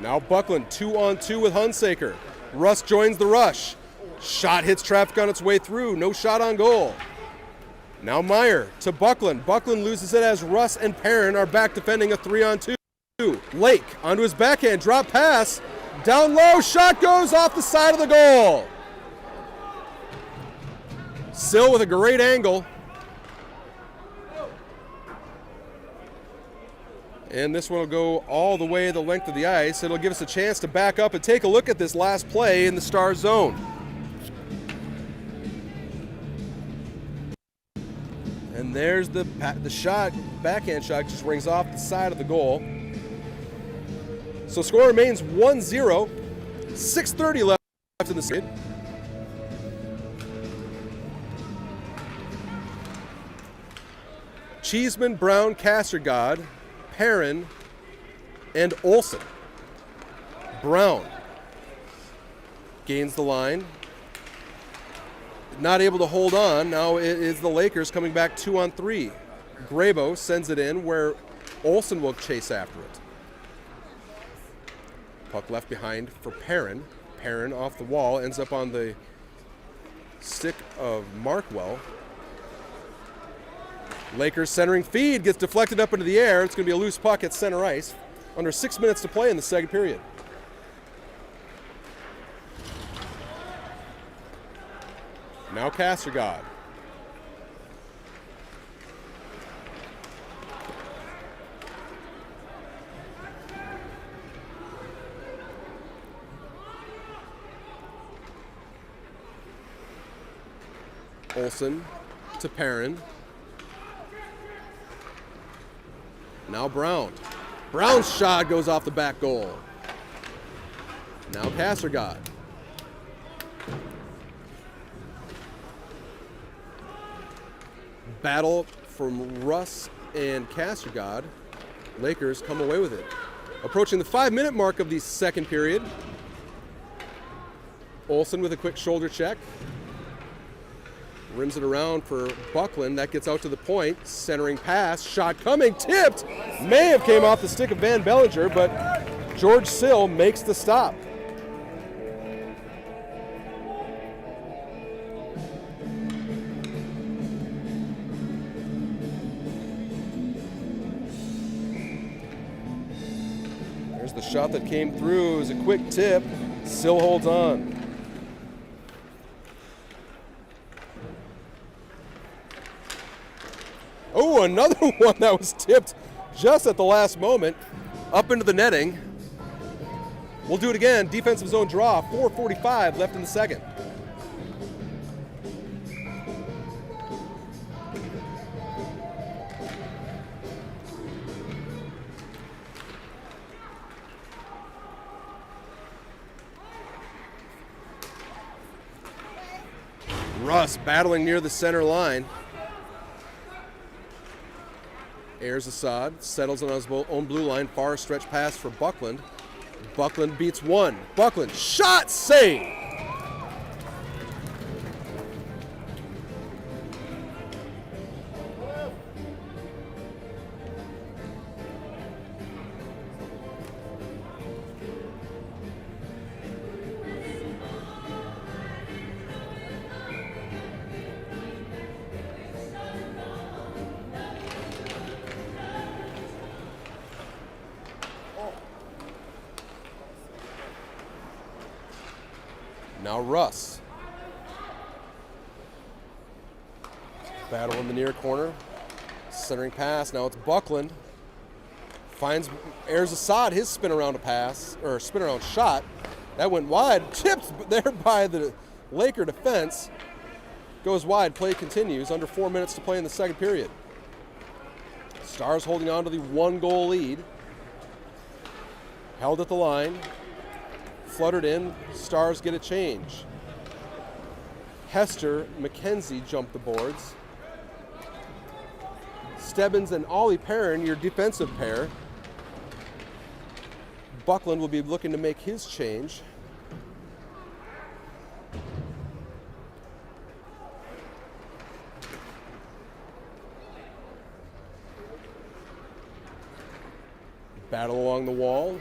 Now Buckland 2-on-2 with Hunsaker. Russ joins the rush. Shot hits traffic on its way through. No shot on goal. Now Meyer to Buckland. Buckland loses it as Russ and Perrin are back defending a 3-on-2. Lake onto his backhand. Drop pass. Down low. Shot goes off the side of the goal. Sill with a great angle. And this one will go all the way the length of the ice. It'll give us a chance to back up and take a look at this last play in the Stars zone. And there's the shot, backhand shot just rings off the side of the goal. So score remains 1-0, 6:30 left in the period. Cheeseman, Brown, Castergod, Perrin, and Olsen. Brown gains the line. Not able to hold on. Now it is the Lakers coming back 2-on-3. Grabo sends it in where Olsen will chase after it. Puck left behind for Perrin. Perrin off the wall, ends up on the stick of Markwell. Lakers centering feed gets deflected up into the air. It's going to be a loose puck at center ice. Under 6 minutes to play in the second period. Now Castergod. Olsen to Perrin. Now Brown. Brown's shot goes off the back goal. Now Castergod. Battle from Russ and Castergod. Lakers come away with it. Approaching the 5-minute mark of the second period. Olsen with a quick shoulder check. Rims it around for Buckland. That gets out to the point. Centering pass. Shot coming. Tipped. May have came off the stick of Van Bellinger, but George Sill makes the stop. There's the shot that came through. It was a quick tip. Sill holds on. Oh, another one that was tipped just at the last moment up into the netting. We'll do it again. Defensive zone draw. 4:45 left in the second. Russ battling near the center line. Airs Assad, settles on his own blue line, far stretch pass for Buckland. Buckland beats one. Buckland, shot, save! Now Russ. Battle in the near corner. Centering pass. Now it's Buckland. Finds Airs Assad his spin around shot. That went wide. Tipped there by the Laker defense. Goes wide. Play continues. Under 4 minutes to play in the second period. Stars holding on to the 1-goal lead. Held at the line. Fluttered in, Stars get a change. Hester, McKenzie jump the boards. Stebbins and Ollie Perrin, your defensive pair. Buckland will be looking to make his change. Battle along the wall.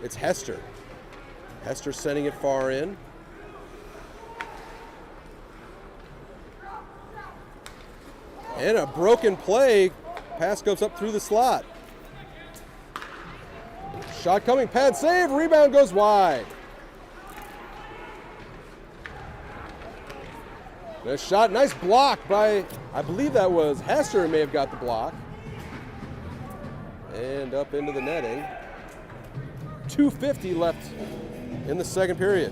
It's Hester. Hester sending it far in. And a broken play. Pass goes up through the slot. Shot coming, pad save, rebound goes wide. Nice shot, nice block by, I believe that was Hester who may have got the block. And up into the netting. 2:50 left in the second period.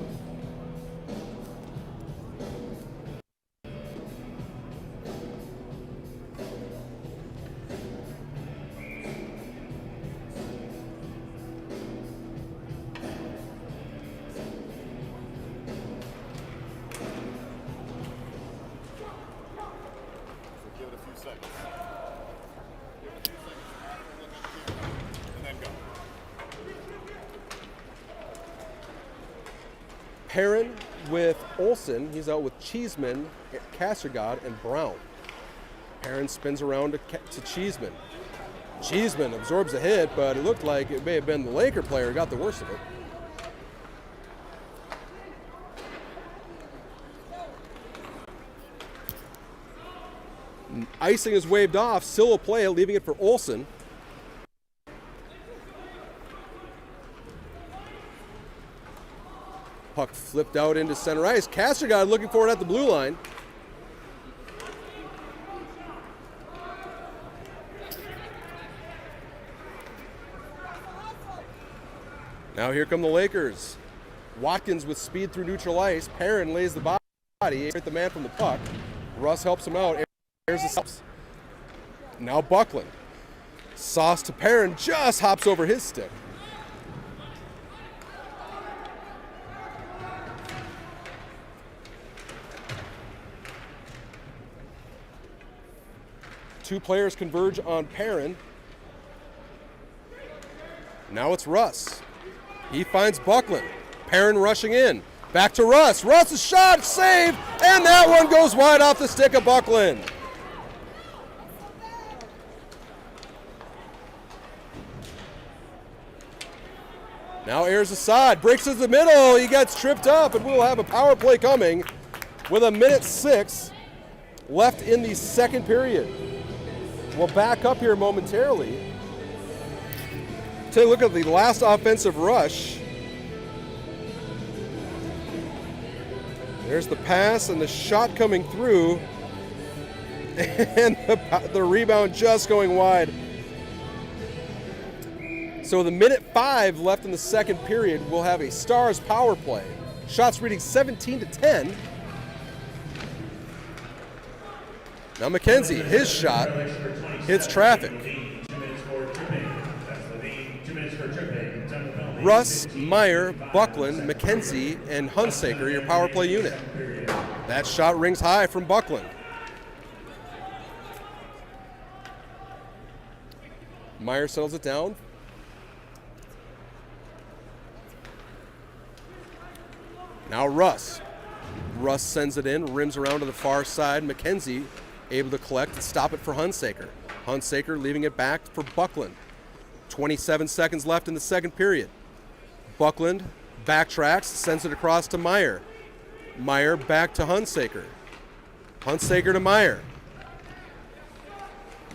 Give it a few seconds. And then go. Perrin with Olsen. He's out with Cheeseman, Castergod, and Brown. Perrin spins around to Cheeseman. Cheeseman absorbs a hit, but it looked like it may have been the Laker player who got the worst of it. Icing is waved off. Still a play, leaving it for Olsen. Puck flipped out into center ice. Castergod looking for it at the blue line. Now here come the Lakers. Watkins with speed through neutral ice. Perrin lays the body. Hit the man from the puck. Russ helps him out. There's the stops. Now Buckland. Sauce to Perrin, just hops over his stick. Two players converge on Perrin. Now it's Russ. He finds Buckland. Perrin rushing in. Back to Russ. Russ' shot, save, and that one goes wide off the stick of Buckland. Now airs Assad, breaks to the middle, he gets tripped up, and we'll have a power play coming with 1:06 left in the second period. We'll back up here momentarily. Take a look at the last offensive rush. There's the pass and the shot coming through, and the rebound just going wide. So with 1:05 left in the second period, we'll have a Stars power play. Shots reading 17-10. Now McKenzie, his shot hits traffic. Russ, Meyer, Buckland, McKenzie, and Hunsaker, your power play unit. That shot rings high from Buckland. Meyer settles it down. Now Russ. Russ sends it in, rims around to the far side. McKenzie able to collect and stop it for Hunsaker. Hunsaker leaving it back for Buckland. 27 seconds left in the second period. Buckland backtracks, sends it across to Meyer. Meyer back to Hunsaker. Hunsaker to Meyer.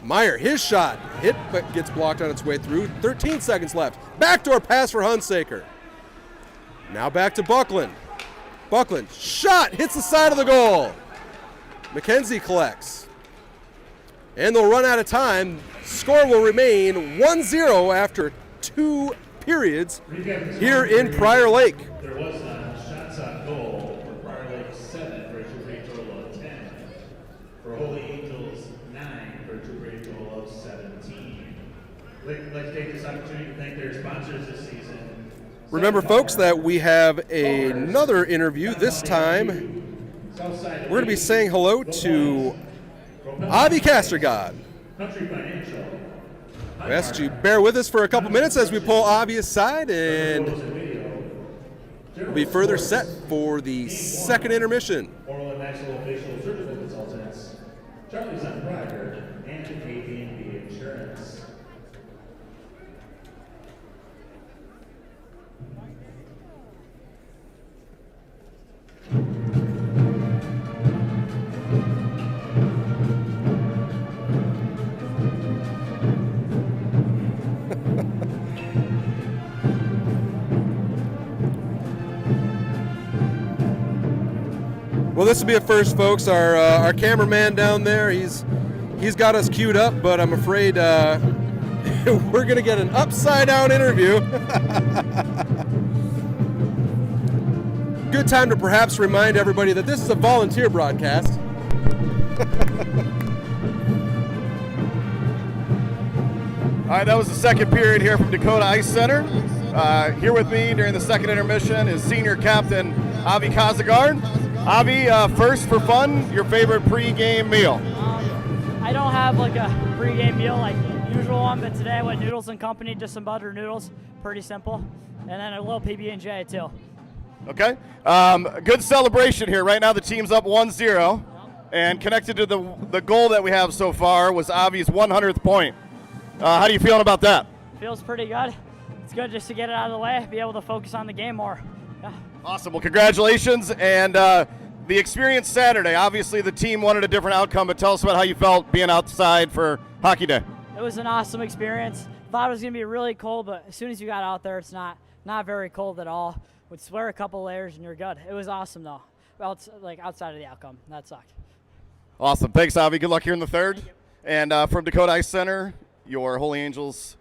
Meyer, his shot, hit but gets blocked on its way through. 13 seconds left. Backdoor pass for Hunsaker. Now back to Buckland. Buckland, shot, hits the side of the goal. McKenzie collects. And they'll run out of time. Score will remain 1-0 after 2 periods here in Prior Lake. There was a shots on goal for Prior Lake 7 for a two-rate total of 10. For Holy Angels 9 for a two-rate total of 17. I'd like to take this opportunity to thank their sponsors this season. Remember, folks, that we have another interview. This time, we're going to be saying hello to Avi Castergod. Country Financial. We ask that you bear with us for a couple minutes as we pull Avi aside, and we'll be further set for the second intermission. Oral and maxillofacial surgical consultants. Charlie's on Pryor and KPMB Insurance. Well, this will be a first, folks. Our cameraman down there, he's got us queued up, but I'm afraid we're going to get an upside-down interview. Good time to perhaps remind everybody that this is a volunteer broadcast. All right, that was the second period here from Dakotah Ice Center. Here with me during the second intermission is senior captain Avi Kazagard. Avi, first for fun, your favorite pre-game meal? I don't have like a pre-game meal like usual one, but today I went Noodles and Company, just some buttered noodles, pretty simple, and then a little PB&J too. Okay. Good celebration here. Right now the team's up 1-0, and connected to the goal that we have so far was Avi's 100th point. How are you feeling about that? Feels pretty good. It's good just to get it out of the way, be able to focus on the game more. Yeah. Awesome. Well, congratulations. And the experience Saturday, obviously the team wanted a different outcome, but tell us about how you felt being outside for Hockey Day. It was an awesome experience. Thought it was going to be really cold, but as soon as you got out there, it's not very cold at all. Would wear a couple layers and you're good. It was awesome, though, outside of the outcome. That sucked. Awesome. Thanks, Avi. Good luck here in the third. And from Dakotah Ice Center, your Holy Angels.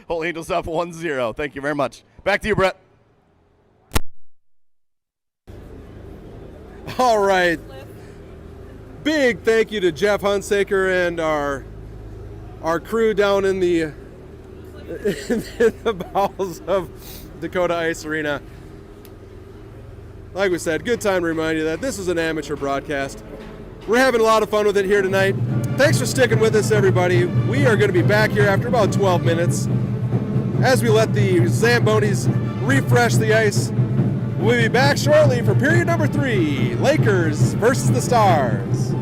Holy Angels up 1-0. Thank you very much. Back to you, Brett. All right. Big thank you to Jeff Hunsaker and our crew down in the bowels of Dakotah Ice Arena. Like we said, good time to remind you that this is an amateur broadcast. We're having a lot of fun with it here tonight. Thanks for sticking with us, everybody. We are going to be back here after about 12 minutes as we let the Zambonis refresh the ice. We'll be back shortly for period number 3, Lakers versus the Stars.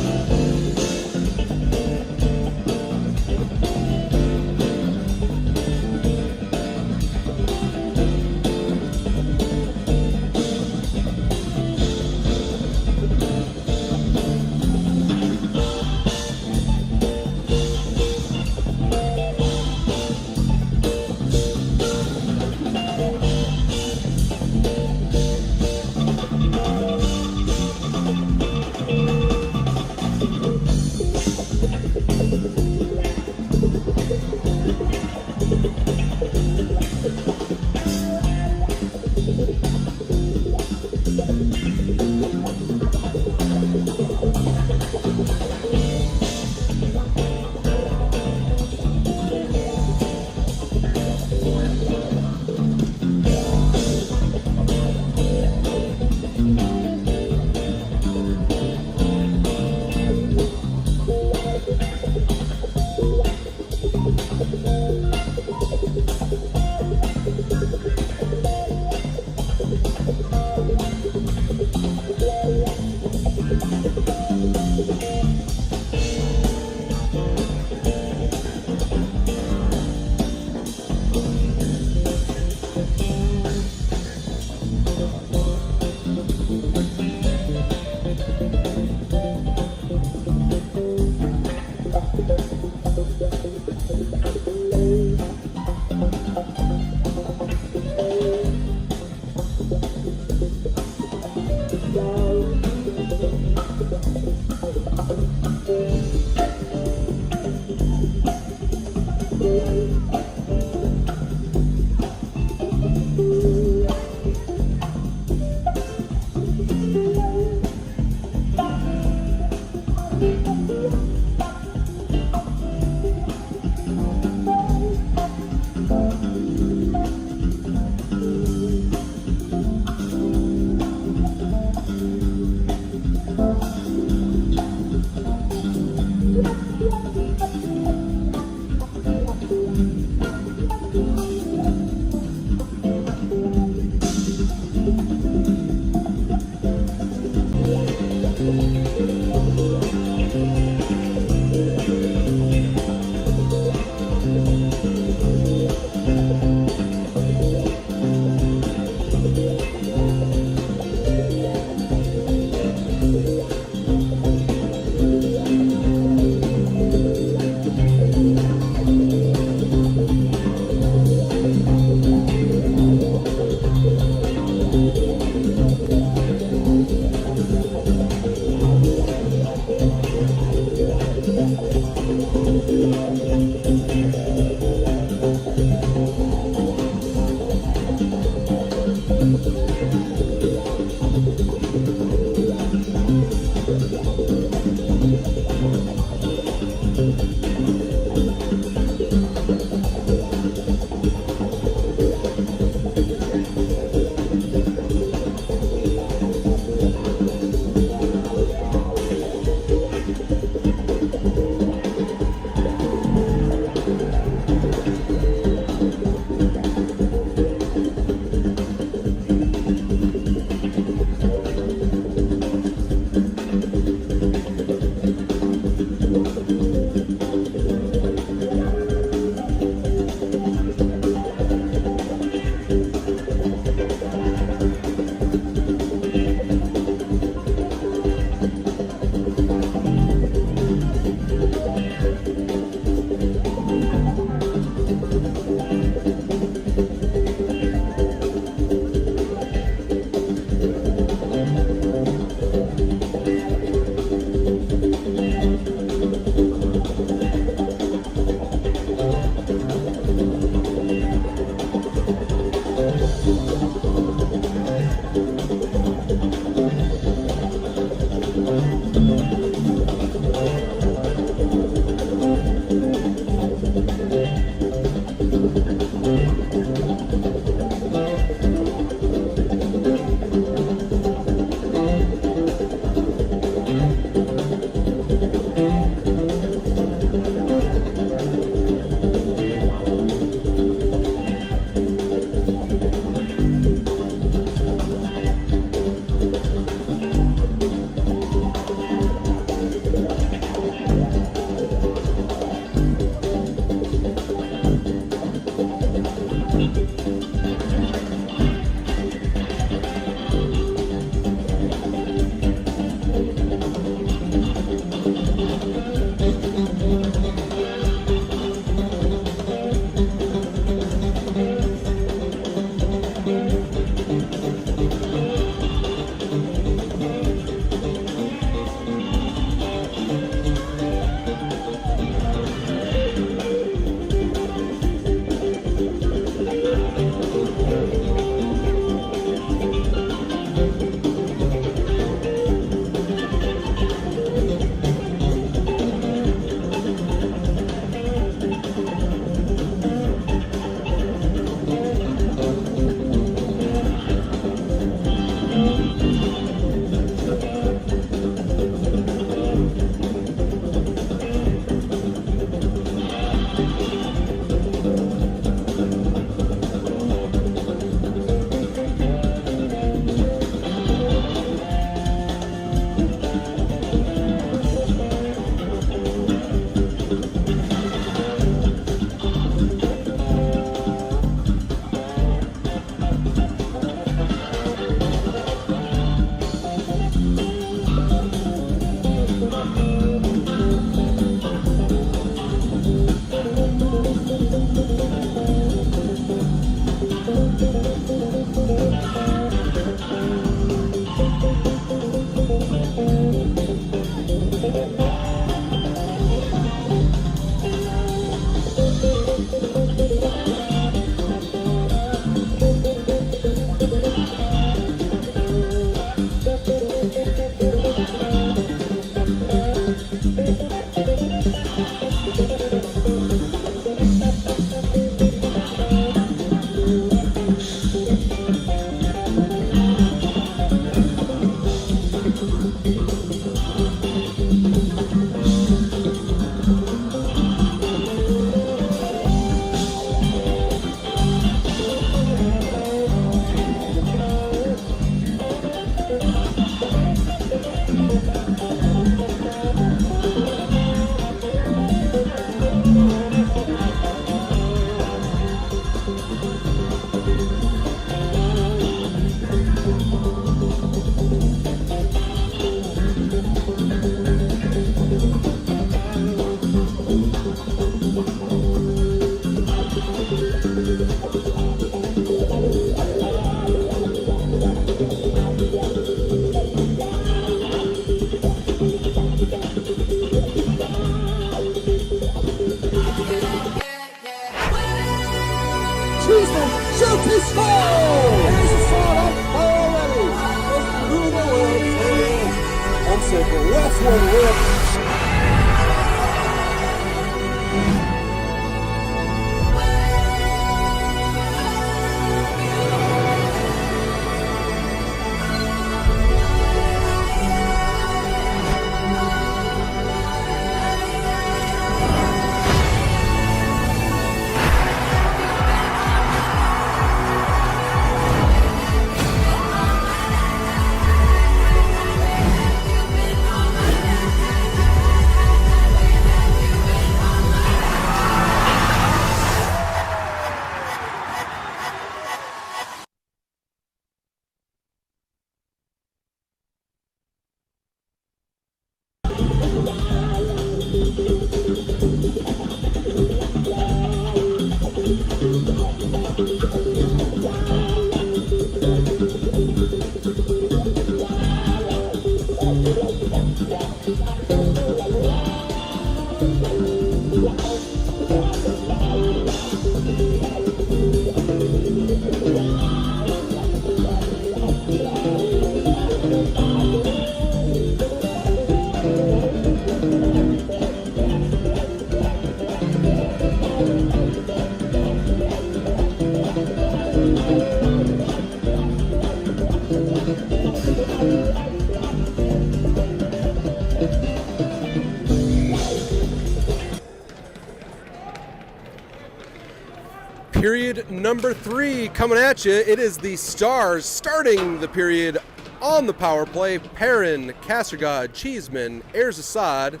Period number 3 coming at you. It is the Stars starting the period on the power play. Perrin, Castergod, Cheeseman, Ayers Assad,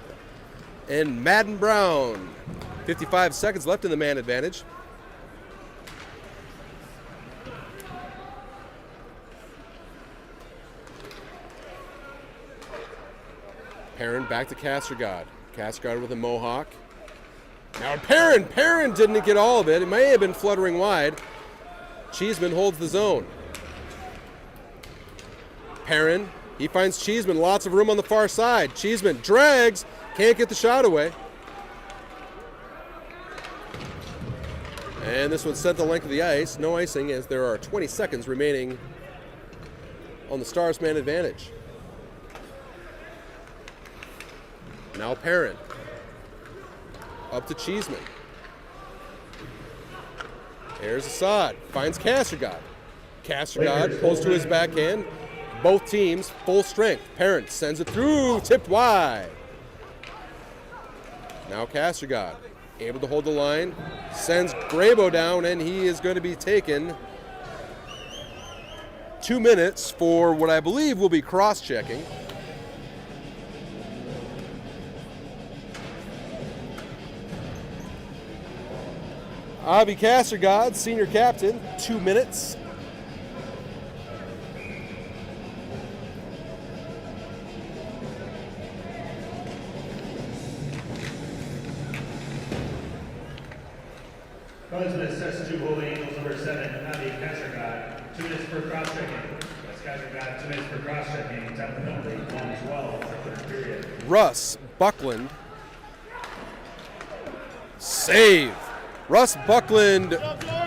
and Madden Brown. 55 seconds left in the man advantage. Perrin back to Castergod. Castergod with a mohawk. Now Perrin! Perrin didn't get all of it. It may have been fluttering wide. Cheeseman holds the zone. Perrin, he finds Cheeseman. Lots of room on the far side. Cheeseman drags. Can't get the shot away. And this one sent the length of the ice. No icing as there are 20 seconds remaining on the Stars man advantage. Now Perrin. Up to Cheeseman. Here's Assad. Finds Castergod. Castergod pulls to his backhand. Both teams full strength. Perrin sends it through. Tipped wide. Now Castergod. Able to hold the line. Sends Grabo down, and he is going to be taken 2 minutes for what I believe will be cross-checking. Avi Castergod, senior captain, 2 minutes. Penalties been assessed to Holy Angels number 7, Avi Castergod. 2 minutes for cross-checking. Castergod, 2 minutes for cross-checking. Time penalty, 1:12, third period. Russ Buckland. Save. Russ Buckland,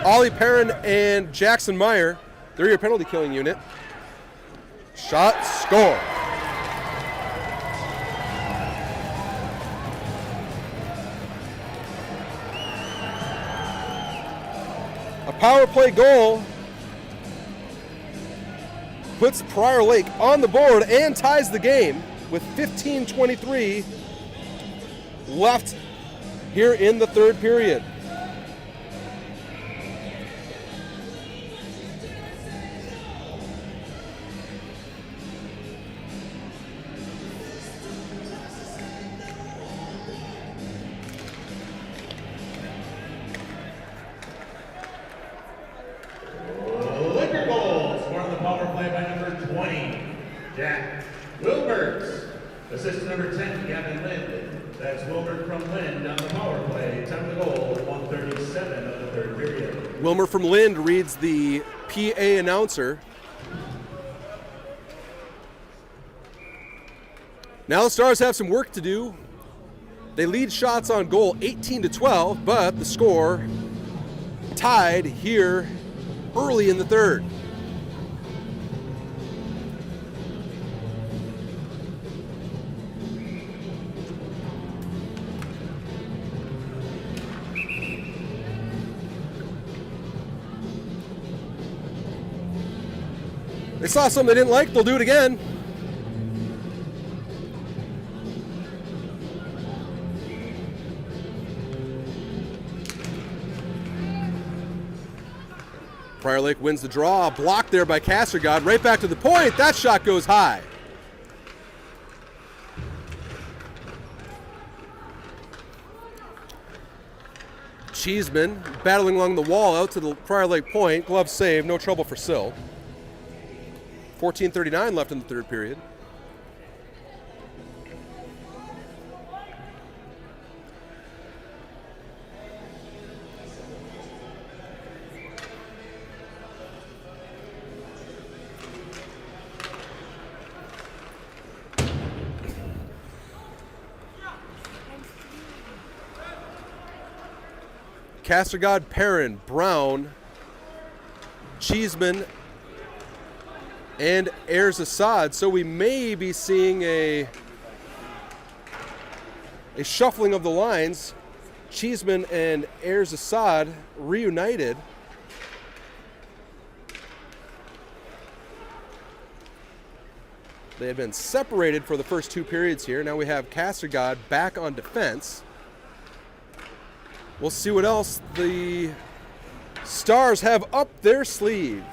Ollie Perrin, and Jackson Meyer. They're your penalty killing unit. Shot, score. A power play goal puts Prior Lake on the board and ties the game with 15:23 left here in the third period. Liquor goals for the power play by number 20, Jack Wilbert. Assistant number 10, Gavin Lind. That's Wilbert from Lind on the power play. Time to goal, 1:37 of the third period. Wilmer from Lind reads the PA announcer. Now the Stars have some work to do. They lead shots on goal 18-12, but the score tied here early in the third. They saw something they didn't like, they'll do it again. Prior Lake wins the draw, blocked there by Castergod, right back to the point. That shot goes high. Cheeseman battling along the wall out to the Prior Lake point. Glove save, no trouble for Sill. 14:39 left in the third period. Castergod, Perrin, Brown, Cheeseman, and Ayers Assad. So we may be seeing a shuffling of the lines. Cheeseman and Ayers Assad reunited. They had been separated for the first two periods here. Now we have Castergod back on defense. We'll see what else the Stars have up their sleeve.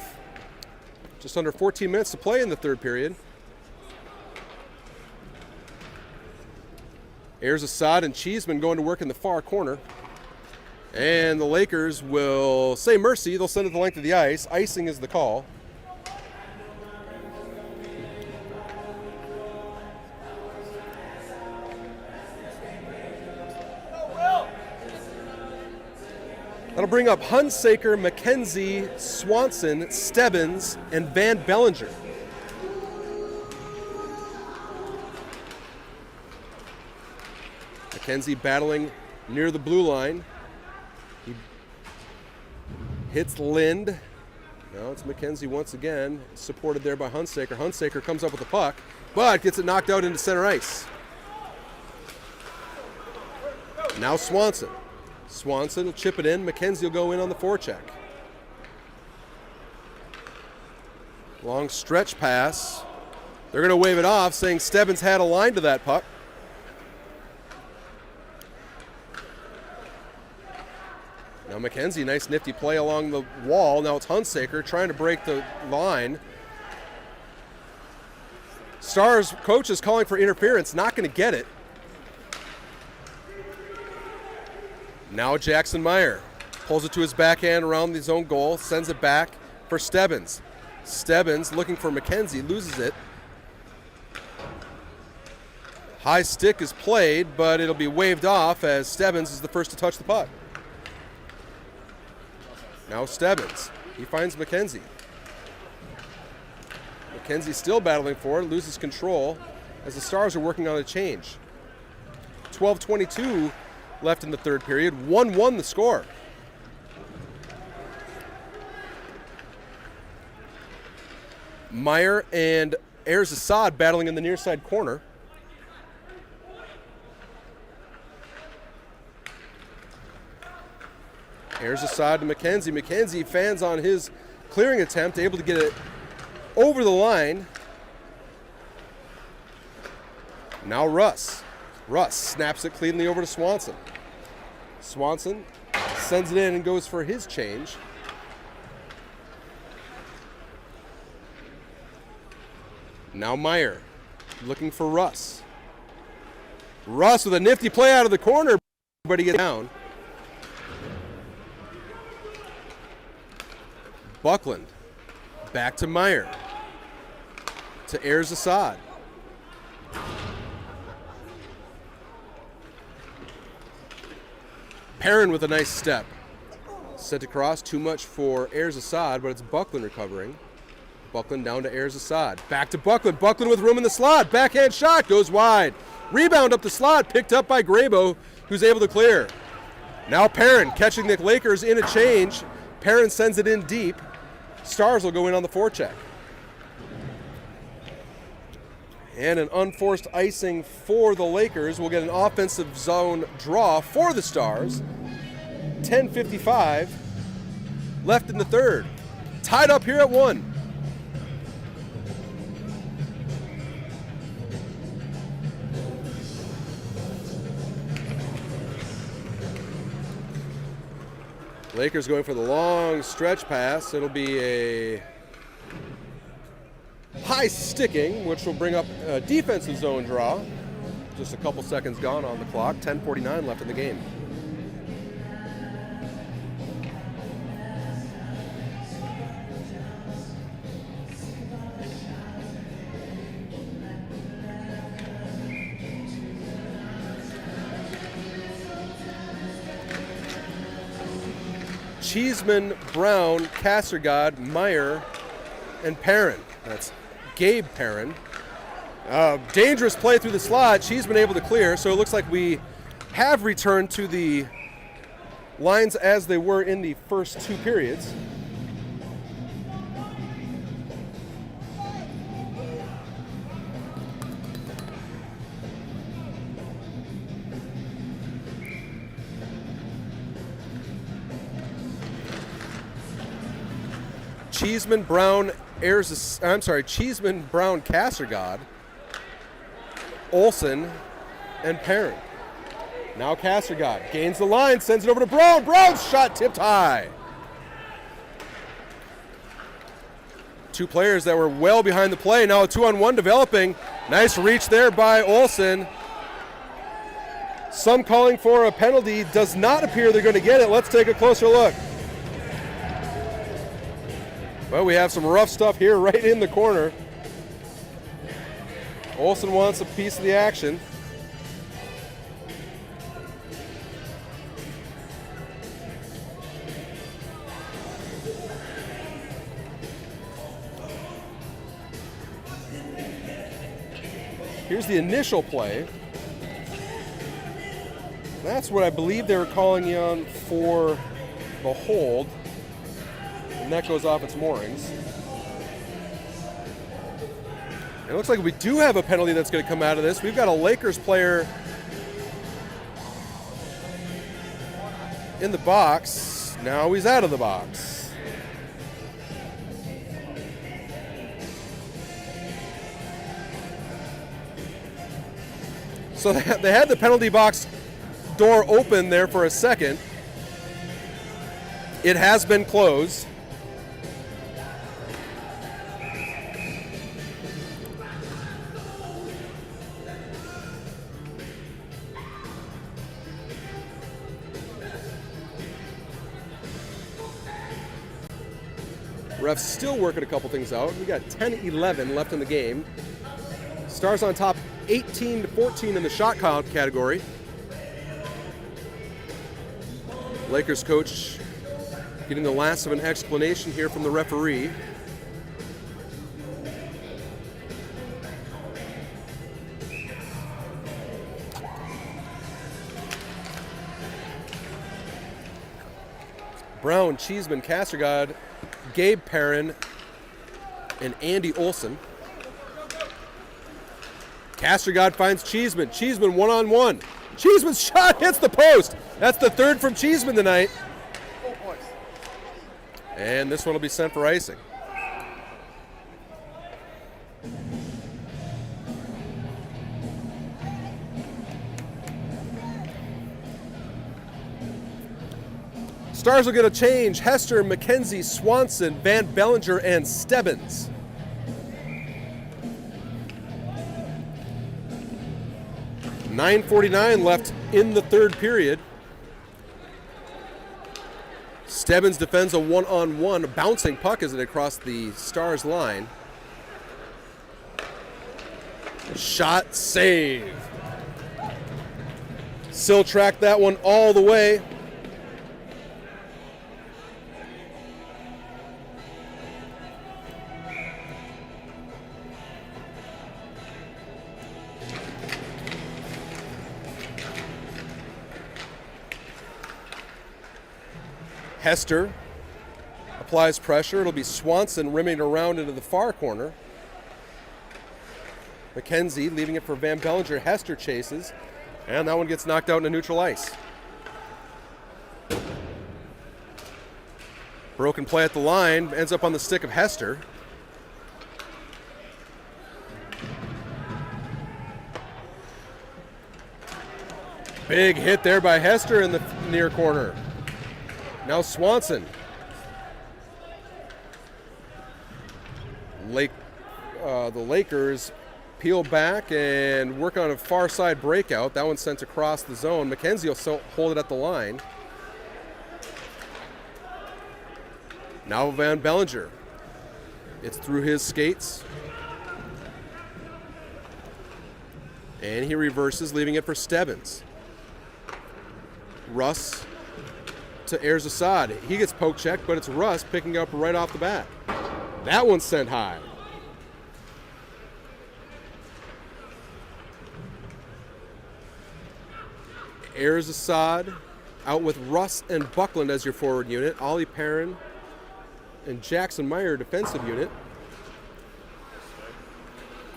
Just under 14 minutes to play in the third period. Ayers Assad and Cheeseman going to work in the far corner. And the Lakers will say mercy. They'll send it the length of the ice. Icing is the call. That'll bring up Hunsaker, McKenzie, Swanson, Stebbins, and Van Bellinger. McKenzie battling near the blue line. He hits Lind. Now it's McKenzie once again, supported there by Hunsaker. Hunsaker comes up with the puck, but gets it knocked out into center ice. Now Swanson. Swanson will chip it in. McKenzie will go in on the forecheck. Long stretch pass. They're going to wave it off, saying Stebbins had a line to that puck. Now McKenzie, nice nifty play along the wall. Now it's Hunsaker trying to break the line. Stars coach is calling for interference, not going to get it. Now Jackson Meyer pulls it to his backhand around his own goal, sends it back for Stebbins. Stebbins looking for McKenzie, loses it. High stick is played, but it'll be waved off as Stebbins is the first to touch the puck. Now Stebbins, he finds McKenzie. McKenzie still battling for it, loses control as the Stars are working on a change. 12:22 left in the third period, 1-1 the score. Meyer and Ayers Assad battling in the near side corner. Ayers Assad to McKenzie. McKenzie fans on his clearing attempt, able to get it over the line. Now Russ. Russ snaps it cleanly over to Swanson. Swanson sends it in and goes for his change. Now Meyer looking for Russ. Russ with a nifty play out of the corner, but he gets down. Buckland back to Meyer. To Ayers Assad. Perrin with a nice step. Sent across, too much for Ayers Assad, but it's Buckland recovering. Buckland down to Ayers Assad. Back to Buckland. Buckland with room in the slot. Backhand shot goes wide. Rebound up the slot, picked up by Grabo, who's able to clear. Now Perrin catching the Lakers in a change. Perrin sends it in deep. Stars will go in on the forecheck. And an unforced icing for the Lakers. We'll get an offensive zone draw for the Stars. 10:55 left in the third. Tied up here at 1. Lakers going for the long stretch pass. It'll be a high sticking, which will bring up a defensive zone draw. Just a couple seconds gone on the clock. 10:49 left in the game. Cheeseman, Brown, Kassergod, Meyer, and Perrin. That's Gabe Perrin. Dangerous play through the slot. Cheeseman able to clear, so it looks like we have returned to the lines as they were in the first two periods. Cheeseman, Brown, Cheeseman, Brown, Kassergod, Olsen, and Perrin. Now Kassergod gains the line, sends it over to Brown. Brown's shot tipped high. Two players that were well behind the play. Now a 2-on-1 developing. Nice reach there by Olsen. Some calling for a penalty. Does not appear they're going to get it. Let's take a closer look. Well, we have some rough stuff here right in the corner. Olsen wants a piece of the action. Here's the initial play. That's what I believe they were calling you on for the hold. And that goes off its moorings. It looks like we do have a penalty that's going to come out of this. We've got a Lakers player in the box. Now he's out of the box. So they had the penalty box door open there for a second. It has been closed. Refs still working a couple things out. We got 10-11 left in the game. Stars on top 18-14 in the shot count category. Lakers coach getting the last of an explanation here from the referee. Brown, Cheeseman, Castergod, Gabe Perrin, and Andy Olsen. Castergod finds Cheeseman. Cheeseman one-on-one. Cheeseman's shot hits the post. That's the third from Cheeseman tonight. And this one will be sent for icing. Stars will get a change. Hester, McKenzie, Swanson, Van Bellinger, and Stebbins. .9:49 left in the third period. Stebbins defends a one-on-one. A bouncing puck as it across the Stars line. Shot save. Sill tracked that one all the way. Hester applies pressure. It'll be Swanson rimming around into the far corner. McKenzie leaving it for Van Bellinger. Hester chases, and that one gets knocked out into neutral ice. Broken play at the line, ends up on the stick of Hester. Big hit there by Hester in the near corner. Now Swanson. The Lakers peel back and work on a far side breakout. That one's sent across the zone. McKenzie will hold it at the line. Now Van Bellinger. It's through his skates. And he reverses, leaving it for Stebbins. Russ to Ayers Assad. He gets poke checked, but it's Russ picking up right off the bat. That one's sent high. Ayers Assad out with Russ and Buckland as your forward unit. Ollie Perrin and Jackson Meyer defensive unit.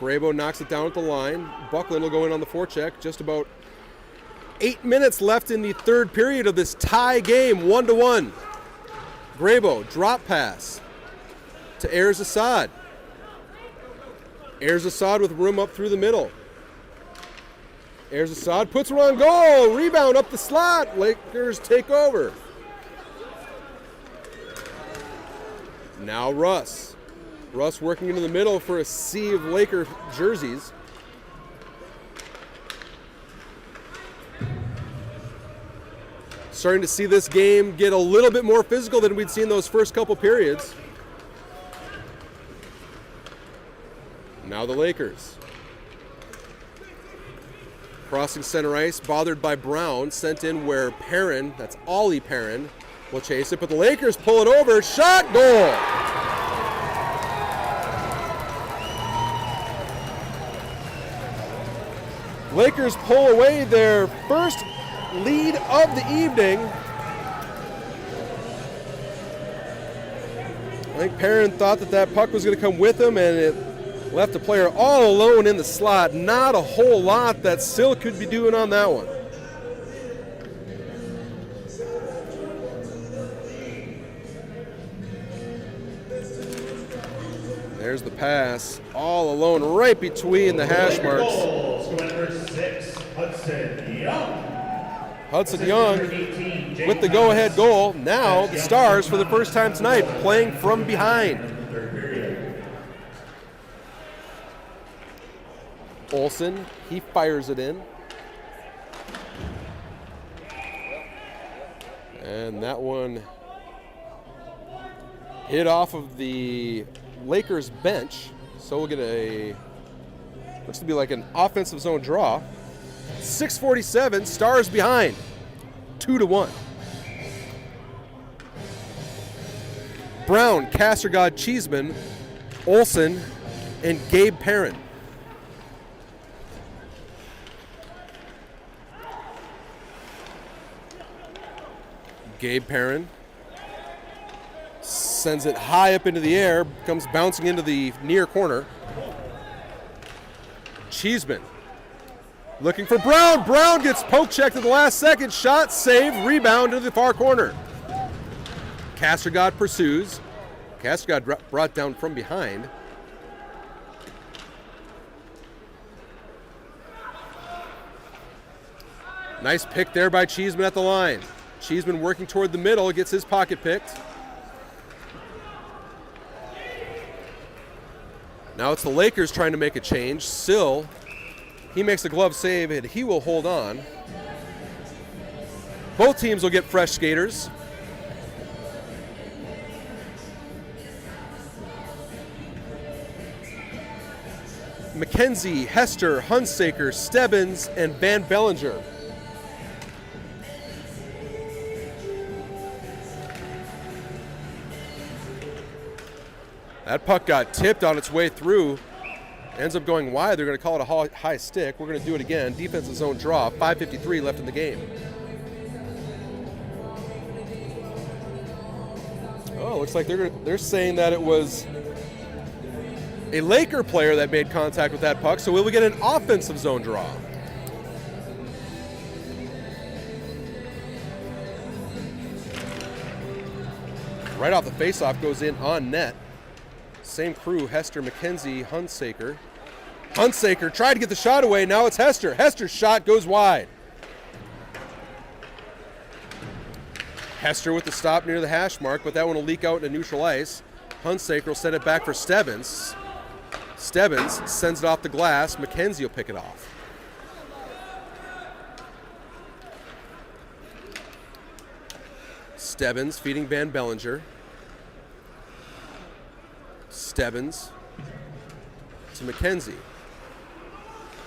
Grabo knocks it down at the line. Buckland will go in on the forecheck. Just about 8 minutes left in the third period of this tie game, 1-1. Grabo, drop pass to Ayers Assad. Ayers Assad with room up through the middle. Ayers Assad puts one on goal. Rebound up the slot. Lakers take over. Now Russ. Russ working into the middle for a sea of Laker jerseys. Starting to see this game get a little bit more physical than we'd seen those first couple periods. Now the Lakers. Crossing center ice, bothered by Brown, sent in where Perrin, that's Ollie Perrin, will chase it, but the Lakers pull it over, shot, goal! Lakers pull away their first lead of the evening. I think Perrin thought that puck was going to come with him, and it left the player all alone in the slot. Not a whole lot that Sill could be doing on that one. There's the pass, all alone right between the hash marks. Hudson Young with the go-ahead goal. Now the Stars, for the first time tonight, playing from behind. Olsen, he fires it in. And that one hit off of the Lakers bench. So we'll get looks to be like an offensive zone draw. 6:47, Stars behind, 2-1. Brown, Castergod, Cheeseman, Olsen, and Gabe Perrin. Gabe Perrin sends it high up into the air, comes bouncing into the near corner. Cheeseman looking for Brown. Brown gets poke checked at the last second. Shot, save, rebound to the far corner. Castergod pursues. Castergod brought down from behind. Nice pick there by Cheeseman at the line. Cheeseman working toward the middle, gets his pocket picked. Now it's the Lakers trying to make a change. Sill, he makes a glove save and he will hold on. Both teams will get fresh skaters. McKenzie, Hester, Hunsaker, Stebbins, and Van Bellinger. That puck got tipped on its way through. Ends up going wide. They're going to call it a high stick. We're going to do it again. Defensive zone draw. 5:53 left in the game. Oh, looks like they're saying that it was a Laker player that made contact with that puck. So will we get an offensive zone draw? Right off the faceoff, goes in on net. Same crew, Hester, McKenzie, Hunsaker. Hunsaker tried to get the shot away. Now it's Hester. Hester's shot goes wide. Hester with the stop near the hash mark, but that one will leak out into neutral ice. Hunsaker will send it back for Stebbins. Stebbins sends it off the glass. McKenzie will pick it off. Stebbins feeding Van Bellinger. Stebbins to McKenzie.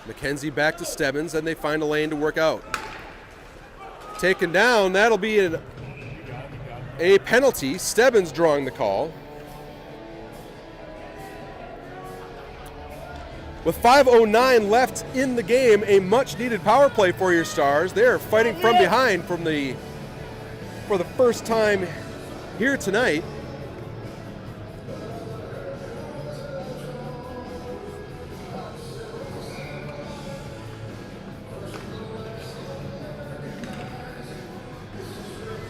McKenzie back to Stebbins, and they find a lane to work out. Taken down, that'll be a penalty. Stebbins drawing the call. With 5:09 left in the game, a much-needed power play for your Stars. They're fighting from behind for the first time here tonight.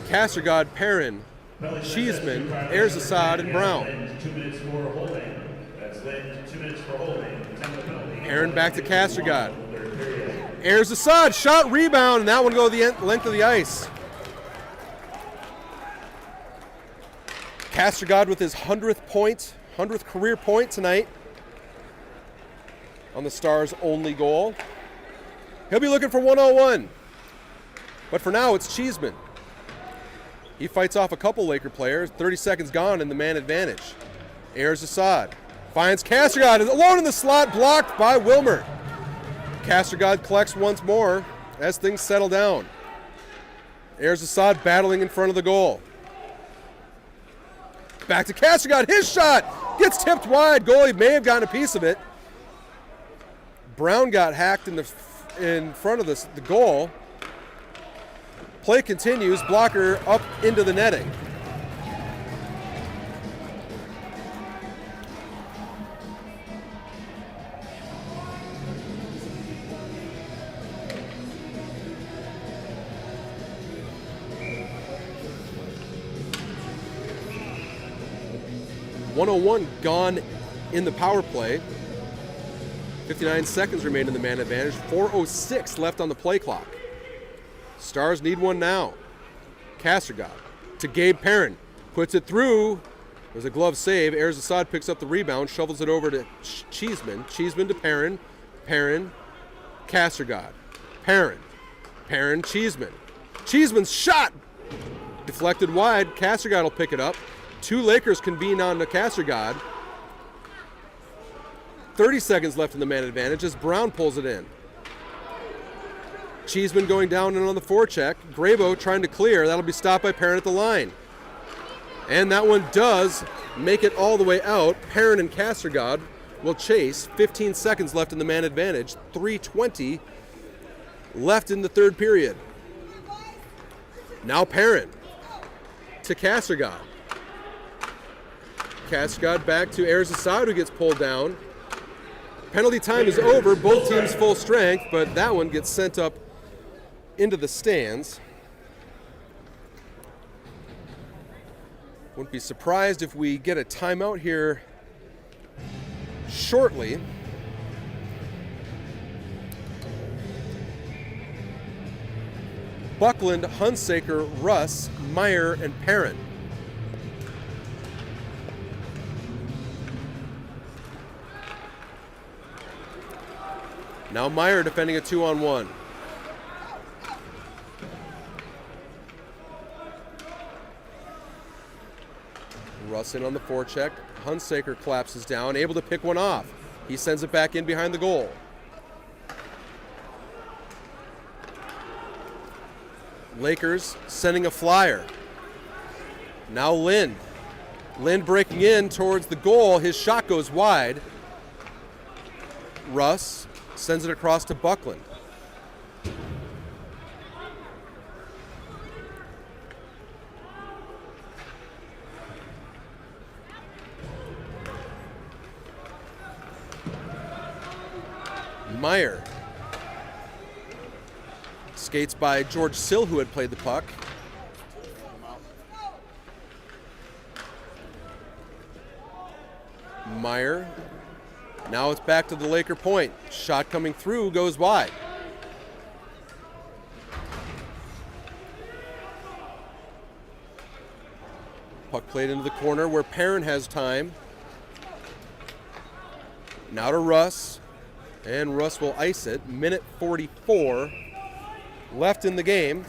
Castergod, Perrin, Cheeseman, Erzasad, and Brown. 2 minutes for holding. That's lit. 2 minutes for holding. Perrin back to Castergod. Erzasad, shot, rebound, and that one go the length of the ice. Castergod with his 100th point, 100th career point tonight on the Stars' only goal. He'll be looking for 1-on-1. But for now, it's Cheeseman. He fights off a couple Laker players. 30 seconds gone in the man advantage. Airs Assad. Finds Castergod. Is alone in the slot, blocked by Wilmer. Castergod collects once more as things settle down. Airs Assad battling in front of the goal. Back to Castergod. His shot gets tipped wide. Goalie may have gotten a piece of it. Brown got hacked in front of the goal. Play continues. Blocker up into the netting. .101 gone in the power play. 59 seconds remain in the man advantage. 4:06 left on the play clock. Stars need one now. Castergod to Gabe Perrin. Puts it through. There's a glove save. Airs Assad picks up the rebound. Shovels it over to Cheeseman. Cheeseman to Perrin. Perrin. Castergod. Perrin. Perrin. Cheeseman. Cheeseman's shot deflected wide. Castergod will pick it up. 2 Lakers convene on the Castergod. 30 seconds left in the man advantage as Brown pulls it in. Cheeseman going down and on the forecheck. Grabo trying to clear. That'll be stopped by Perrin at the line. And that one does make it all the way out. Perrin and Castergod will chase. 15 seconds left in the man advantage. 3:20 left in the third period. Now Perrin to Castergod. Castergod back to Airs Assad, who gets pulled down. Penalty time is over. Both teams full strength, but that one gets sent up into the stands. Wouldn't be surprised if we get a timeout here shortly. Buckland, Hunsaker, Russ, Meyer, and Perrin. Now Meyer defending a 2-on-1. Russ in on the forecheck. Hunsaker collapses down, able to pick one off. He sends it back in behind the goal. Lakers sending a flyer. Now Lind. Lind breaking in towards the goal. His shot goes wide. Russ sends it across to Buckland. Meyer skates by George Sill, who had played the puck. Meyer. Now it's back to the Laker point. Shot coming through, goes wide. Puck played into the corner where Perrin has time. Now to Russ. And Russ will ice it. Minute 44 left in the game.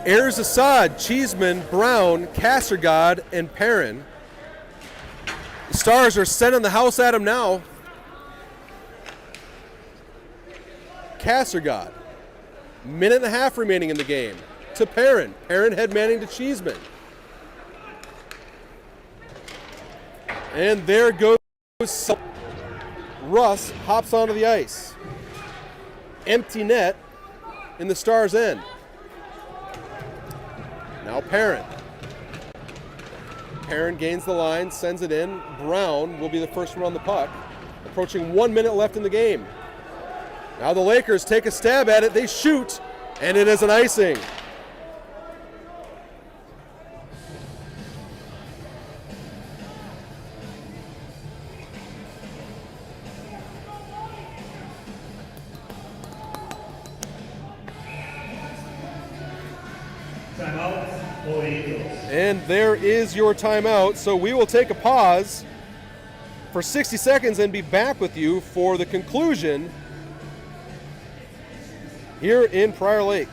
Airs Assad, Cheeseman, Brown, Castergod, and Perrin. The Stars are sending the house at him now. Castergod. Minute and a half remaining in the game. To Perrin. Perrin head manning to Cheeseman. And there goes Russ hops onto the ice. Empty net in the Stars' end. Now Perrin. Perrin gains the line, sends it in. Brown will be the first one on the puck. Approaching 1 minute left in the game. Now the Lakers take a stab at it. They shoot, and it is an icing. timeout, Holy Angels. And there is your timeout. So we will take a pause for 60 seconds and be back with you for the conclusion here in Prior Lake.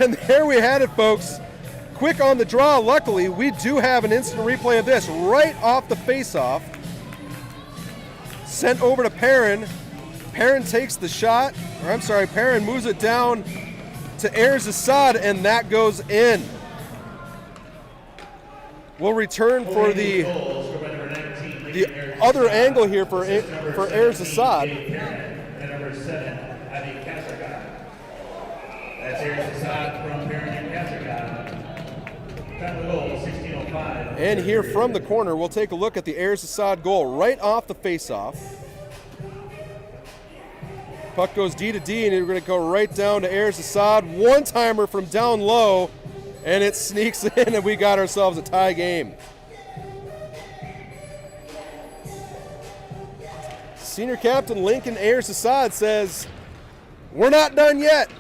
And there we had it, folks. Quick on the draw. Luckily, we do have an instant replay of this right off the face-off. Sent over to Perrin. Perrin takes the shot. Or I'm sorry, Perrin moves it down to Assad, and that goes in. We'll return for the other angle here for Assad. And number 7, Avi Kassergod. That's Assad from Perrin and Kassergod. Time of the goal, 16:05. And here from the corner, we'll take a look at the Assad goal right off the face-off. Puck goes D to D, and we're going to go right down to Assad. One-timer from down low, and it sneaks in, and we got ourselves a tie game. Senior captain Lincoln Assad says, "We're not done yet."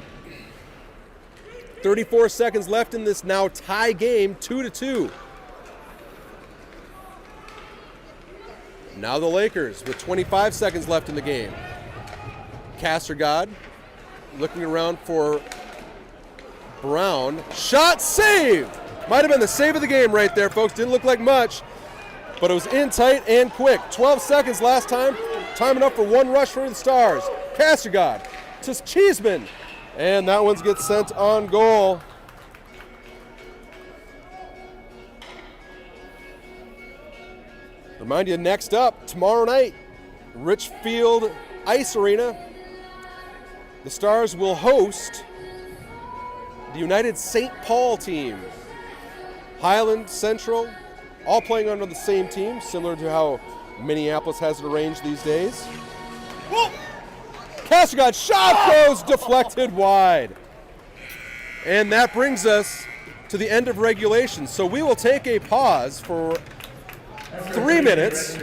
34 seconds left in this now tie game, 2-2. Now the Lakers with 25 seconds left in the game. Kassergod looking around for Brown. Shot saved! Might have been the save of the game right there, folks. Didn't look like much, but it was in tight and quick. 12 seconds last time. Time enough for one rush for the Stars. Kassergod to Cheeseman. And that one gets sent on goal. Remind you, next up, tomorrow night, Richfield Ice Arena. The Stars will host the United St. Paul team. Highland Central, all playing under the same team, similar to how Minneapolis has it arranged these days. Kassergod shot goes deflected wide. And that brings us to the end of regulation. So we will take a pause for 3 minutes.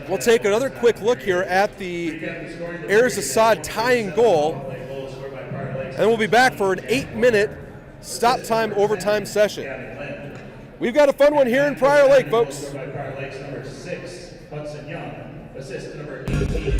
We'll take another quick look here at the Assad tying goal. And we'll be back for an 8-minute stop time overtime session. We've got a fun one here in Prior Lake, folks. Prior Lake's number 6, Hudson Young. Assist number 18.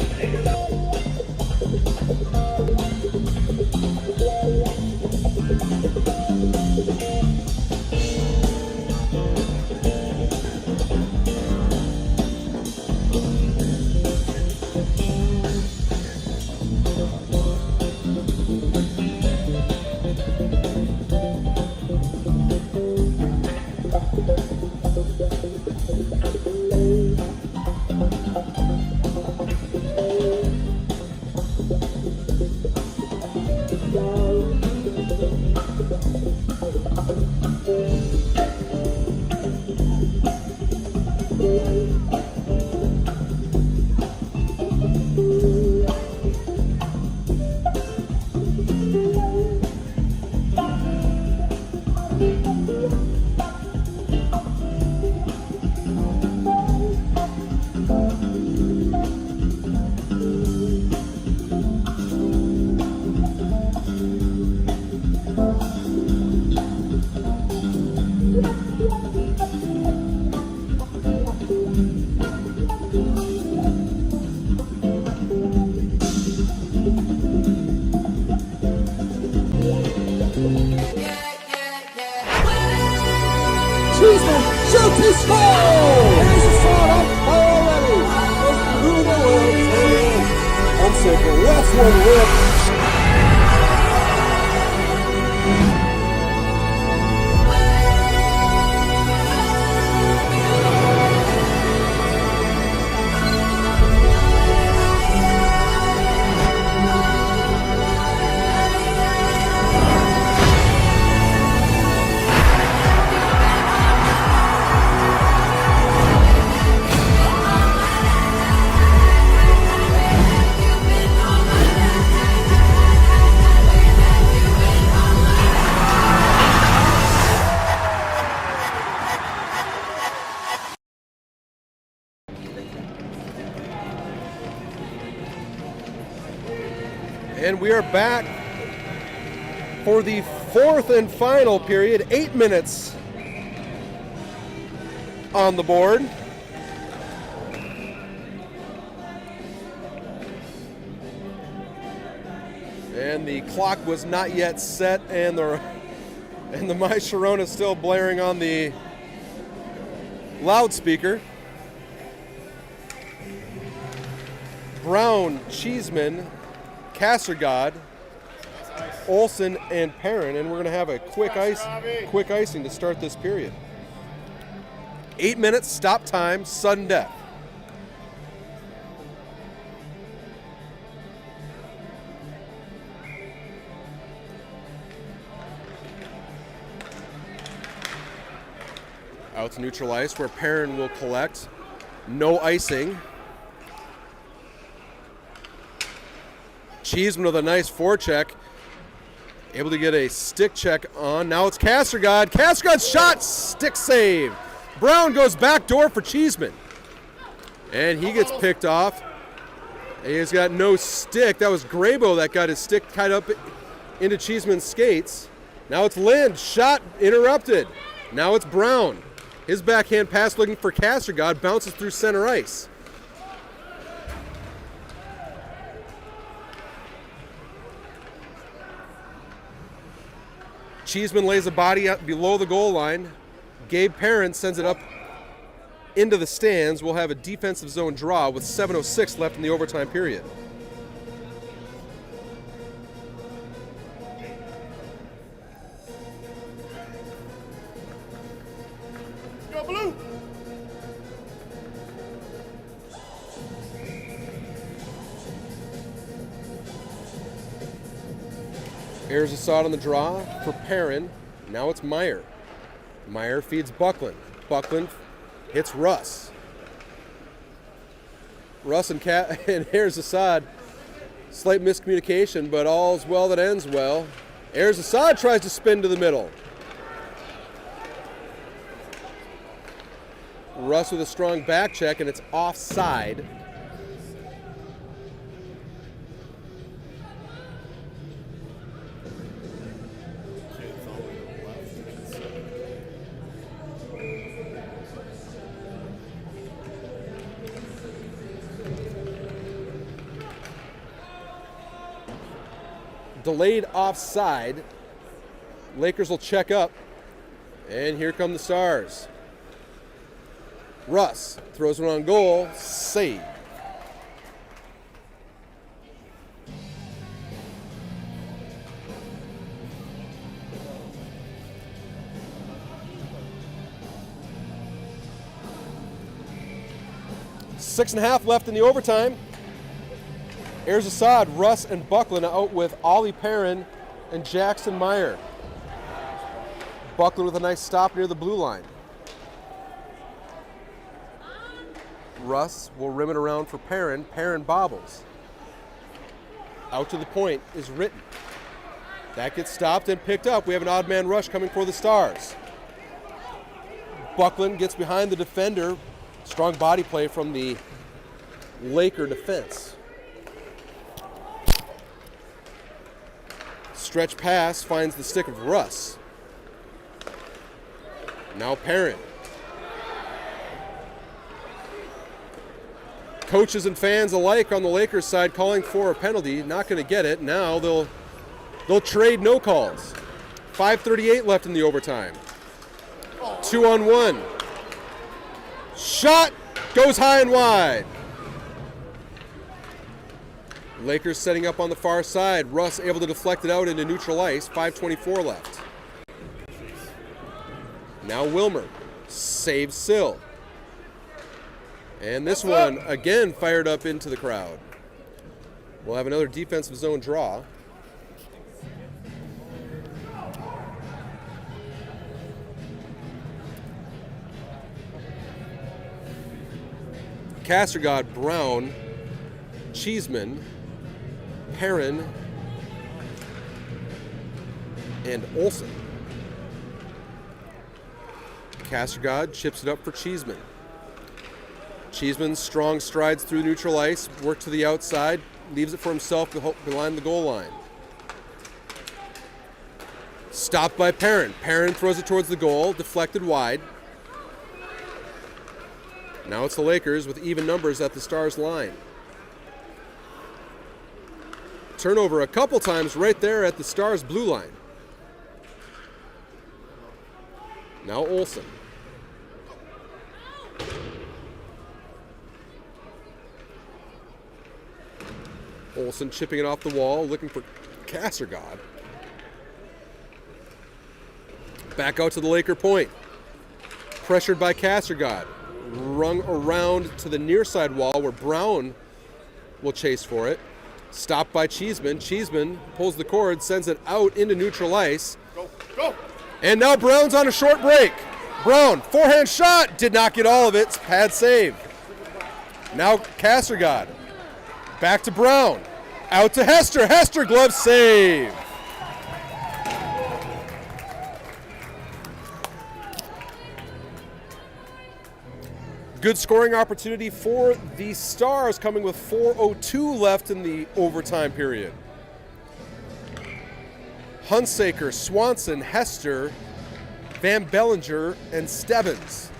to score! Here's a shot up by already. Goes through the lips and in. Hunsaker left one rip. And we are back for the fourth and final period. 8 minutes on the board. And the clock was not yet set, and the My Sharona is still blaring on the loudspeaker. Brown, Cheeseman, Kassergod, Olson, and Perrin, and we're going to have a quick icing to start this period. 8 minutes, stop time, sudden death. Out to neutral ice where Perrin will collect. No icing. Cheeseman with a nice forecheck. Able to get a stick check on. Now it's Kassergod. Kassergod's shot, stick save. Brown goes back door for Cheeseman. And he gets picked off. He's got no stick. That was Grabo that got his stick tied up into Cheeseman's skates. Now it's Lind. Shot interrupted. Now it's Brown. His backhand pass looking for Kassergod. Bounces through center ice. Cheeseman lays a body out below the goal line. Gabe Perrin sends it up into the stands. We'll have a defensive zone draw with 7:06 left in the overtime period. Go blue! Here's a shot on the draw for Perrin. Now it's Meyer. Meyer feeds Buckland. Buckland hits Russ. Russ and here's Assad. Slight miscommunication, but all's well that ends well. Here's Assad, tries to spin to the middle. Russ with a strong back check, and it's offside. Delayed offside. Lakers will check up. And here come the Stars. Russ throws one on goal. Save. Six and a half left in the overtime. Here's Assad, Russ, and Buckland out with Ollie Perrin and Jackson Meyer. Buckland with a nice stop near the blue line. Russ will rim it around for Perrin. Perrin bobbles. Out to the point is Ritten. That gets stopped and picked up. We have an odd man rush coming for the Stars. Buckland gets behind the defender. Strong body play from the Laker defense. Stretch pass finds the stick of Russ. Now Perrin. Coaches and fans alike on the Lakers side calling for a penalty. Not going to get it. Now they'll trade no calls. 5:38 left in the overtime. 2-on-1. Shot goes high and wide. Lakers setting up on the far side. Russ able to deflect it out into neutral ice. 5:24 left. Now Wilmer saves Sill. And this one again fired up into the crowd. We'll have another defensive zone draw. Castergod, Brown, Cheeseman, Perrin, and Olsen. Castergod chips it up for Cheeseman. Cheeseman strong strides through neutral ice, work to the outside, leaves it for himself behind the goal line. Stopped by Perrin. Perrin throws it towards the goal, deflected wide. Now it's the Lakers with even numbers at the Stars line. Turnover a couple times right there at the Stars blue line. Now Olsen. Olsen chipping it off the wall, looking for Castergod. Back out to the Laker point. Pressured by Castergod. Rung around to the near side wall where Brown will chase for it. Stopped by Cheeseman. Cheeseman pulls the cord, sends it out into neutral ice. Go. And now Brown's on a short break. Brown, forehand shot, did not get all of it. Pad save. Now Castergod. Back to Brown. Out to Hester. Hester, glove save. Good scoring opportunity for the Stars, coming with 4:02 left in the overtime period. Hunsaker, Swanson, Hester, Van Bellinger, and Stebbins.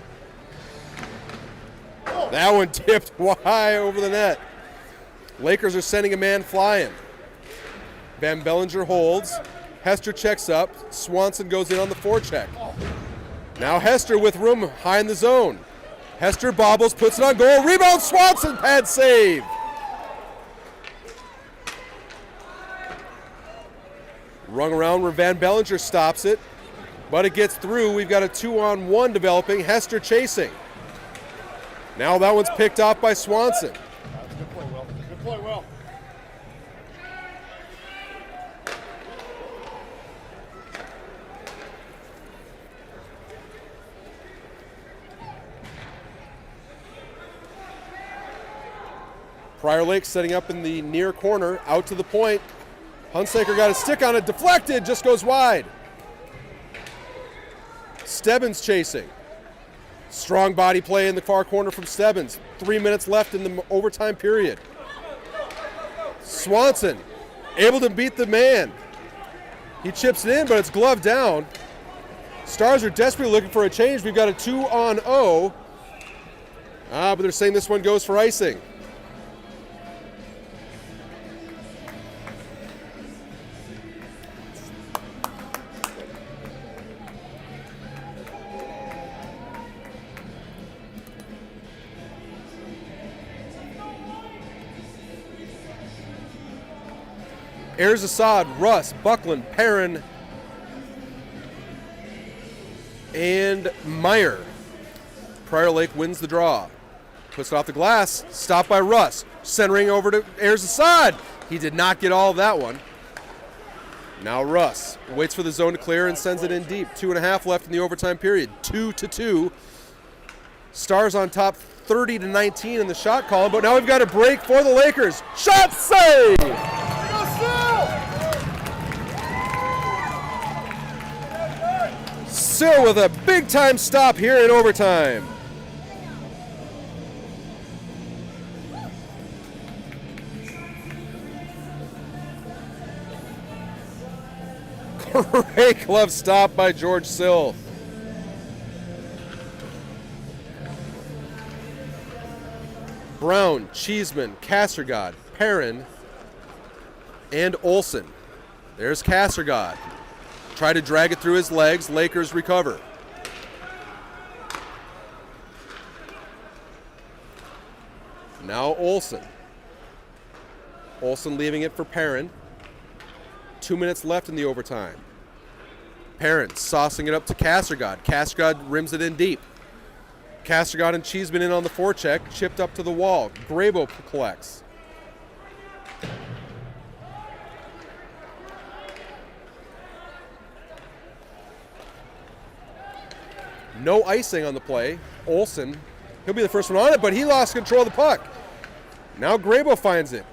That one tipped high over the net. Lakers are sending a man flying. Van Bellinger holds. Hester checks up. Swanson goes in on the forecheck. Now Hester with room high in the zone. Hester bobbles, puts it on goal. Rebound, Swanson, pad save. Rung around where Van Bellinger stops it, but it gets through. We've got a 2-on-1 developing. Hester chasing. Now that one's picked off by Swanson. Good play, Will. Good play, Will. Prior Lake setting up in the near corner, out to the point. Hunsaker got a stick on it, deflected, just goes wide. Stebbins chasing. Strong body play in the far corner from Stebbins. 3 minutes left in the overtime period. Swanson able to beat the man. He chips it in, but it's gloved down. Stars are desperately looking for a change. We've got a 2-on-0. But they're saying this one goes for icing. Ayers Assad, Russ, Buckland, Perrin, and Meyer. Prior Lake wins the draw. Puts it off the glass, stopped by Russ. Centering over to Ayers Assad. He did not get all of that one. Now Russ waits for the zone to clear and sends it in deep. 2.5 left in the overtime period. 2-2. Stars on top 30-19 in the shot column, but now we've got a break for the Lakers. Shot save! Sill with a big-time stop here in overtime. Great glove stop by George Sill. Brown, Cheeseman, Castergod, Perrin, and Olsen. There's Castergod. Try to drag it through his legs. Lakers recover. Now Olsen. Olsen leaving it for Perrin. 2 minutes left in the overtime. Perrin saucing it up to Castergod. Castergod rims it in deep. Castergod and Cheeseman in on the forecheck, chipped up to the wall. Grabo collects. No icing on the play. Olsen, he'll be the first one on it, but he lost control of the puck. Now Grabo finds it.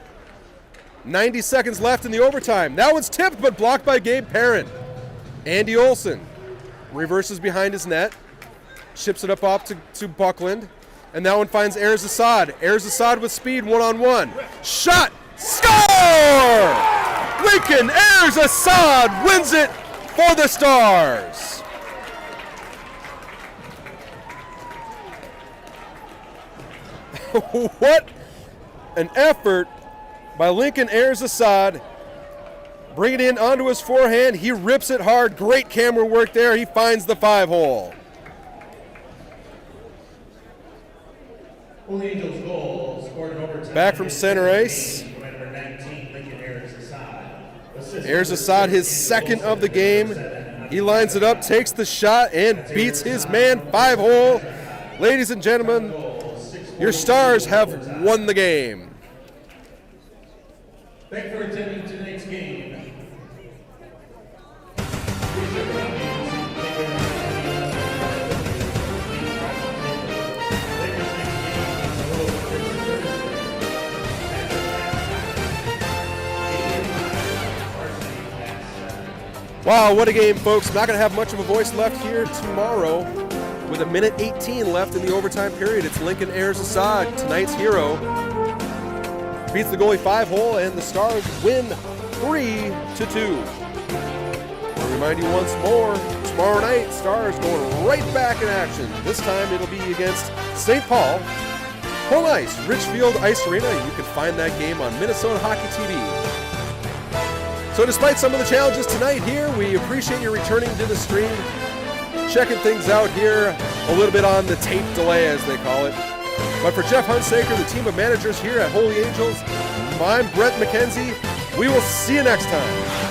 90 seconds left in the overtime. That one's tipped, but blocked by Gabe Perrin. Andy Olsen reverses behind his net, ships it up off to Buckland, and that one finds Ayers Assad. Ayers Assad with speed, one-on-one. Shot! Score! Lincoln Ayers Assad wins it for the Stars. What an effort by Lincoln Ayers Assad. Bring it in onto his forehand. He rips it hard. Great camera work there. He finds the 5-hole. Holy Angels goal scored in overtime. Back from center ice. Number 19, Lincoln Ayers Assad. Ayers Assad, his second of the game. He lines it up, takes the shot, and beats his man 5-hole. Ladies and gentlemen, your Stars have won the game. Thank you for attending tonight's game. Wow, what a game, folks. I'm not going to have much of a voice left here tomorrow. With a minute 18 left in the overtime period, it's Lincoln Ayers Assad, tonight's hero. Beats the goalie 5-hole, and the Stars win 3-2. I'll remind you once more, tomorrow night, Stars going right back in action. This time it'll be against St. Paul. Home ice, Richfield Ice Arena. You can find that game on Minnesota Hockey TV. So despite some of the challenges tonight here, we appreciate you returning to the stream, checking things out here, a little bit on the tape delay as they call it. But for Jeff Hunsaker, the team of managers here at Holy Angels, I'm Brett McKenzie. We will see you next time.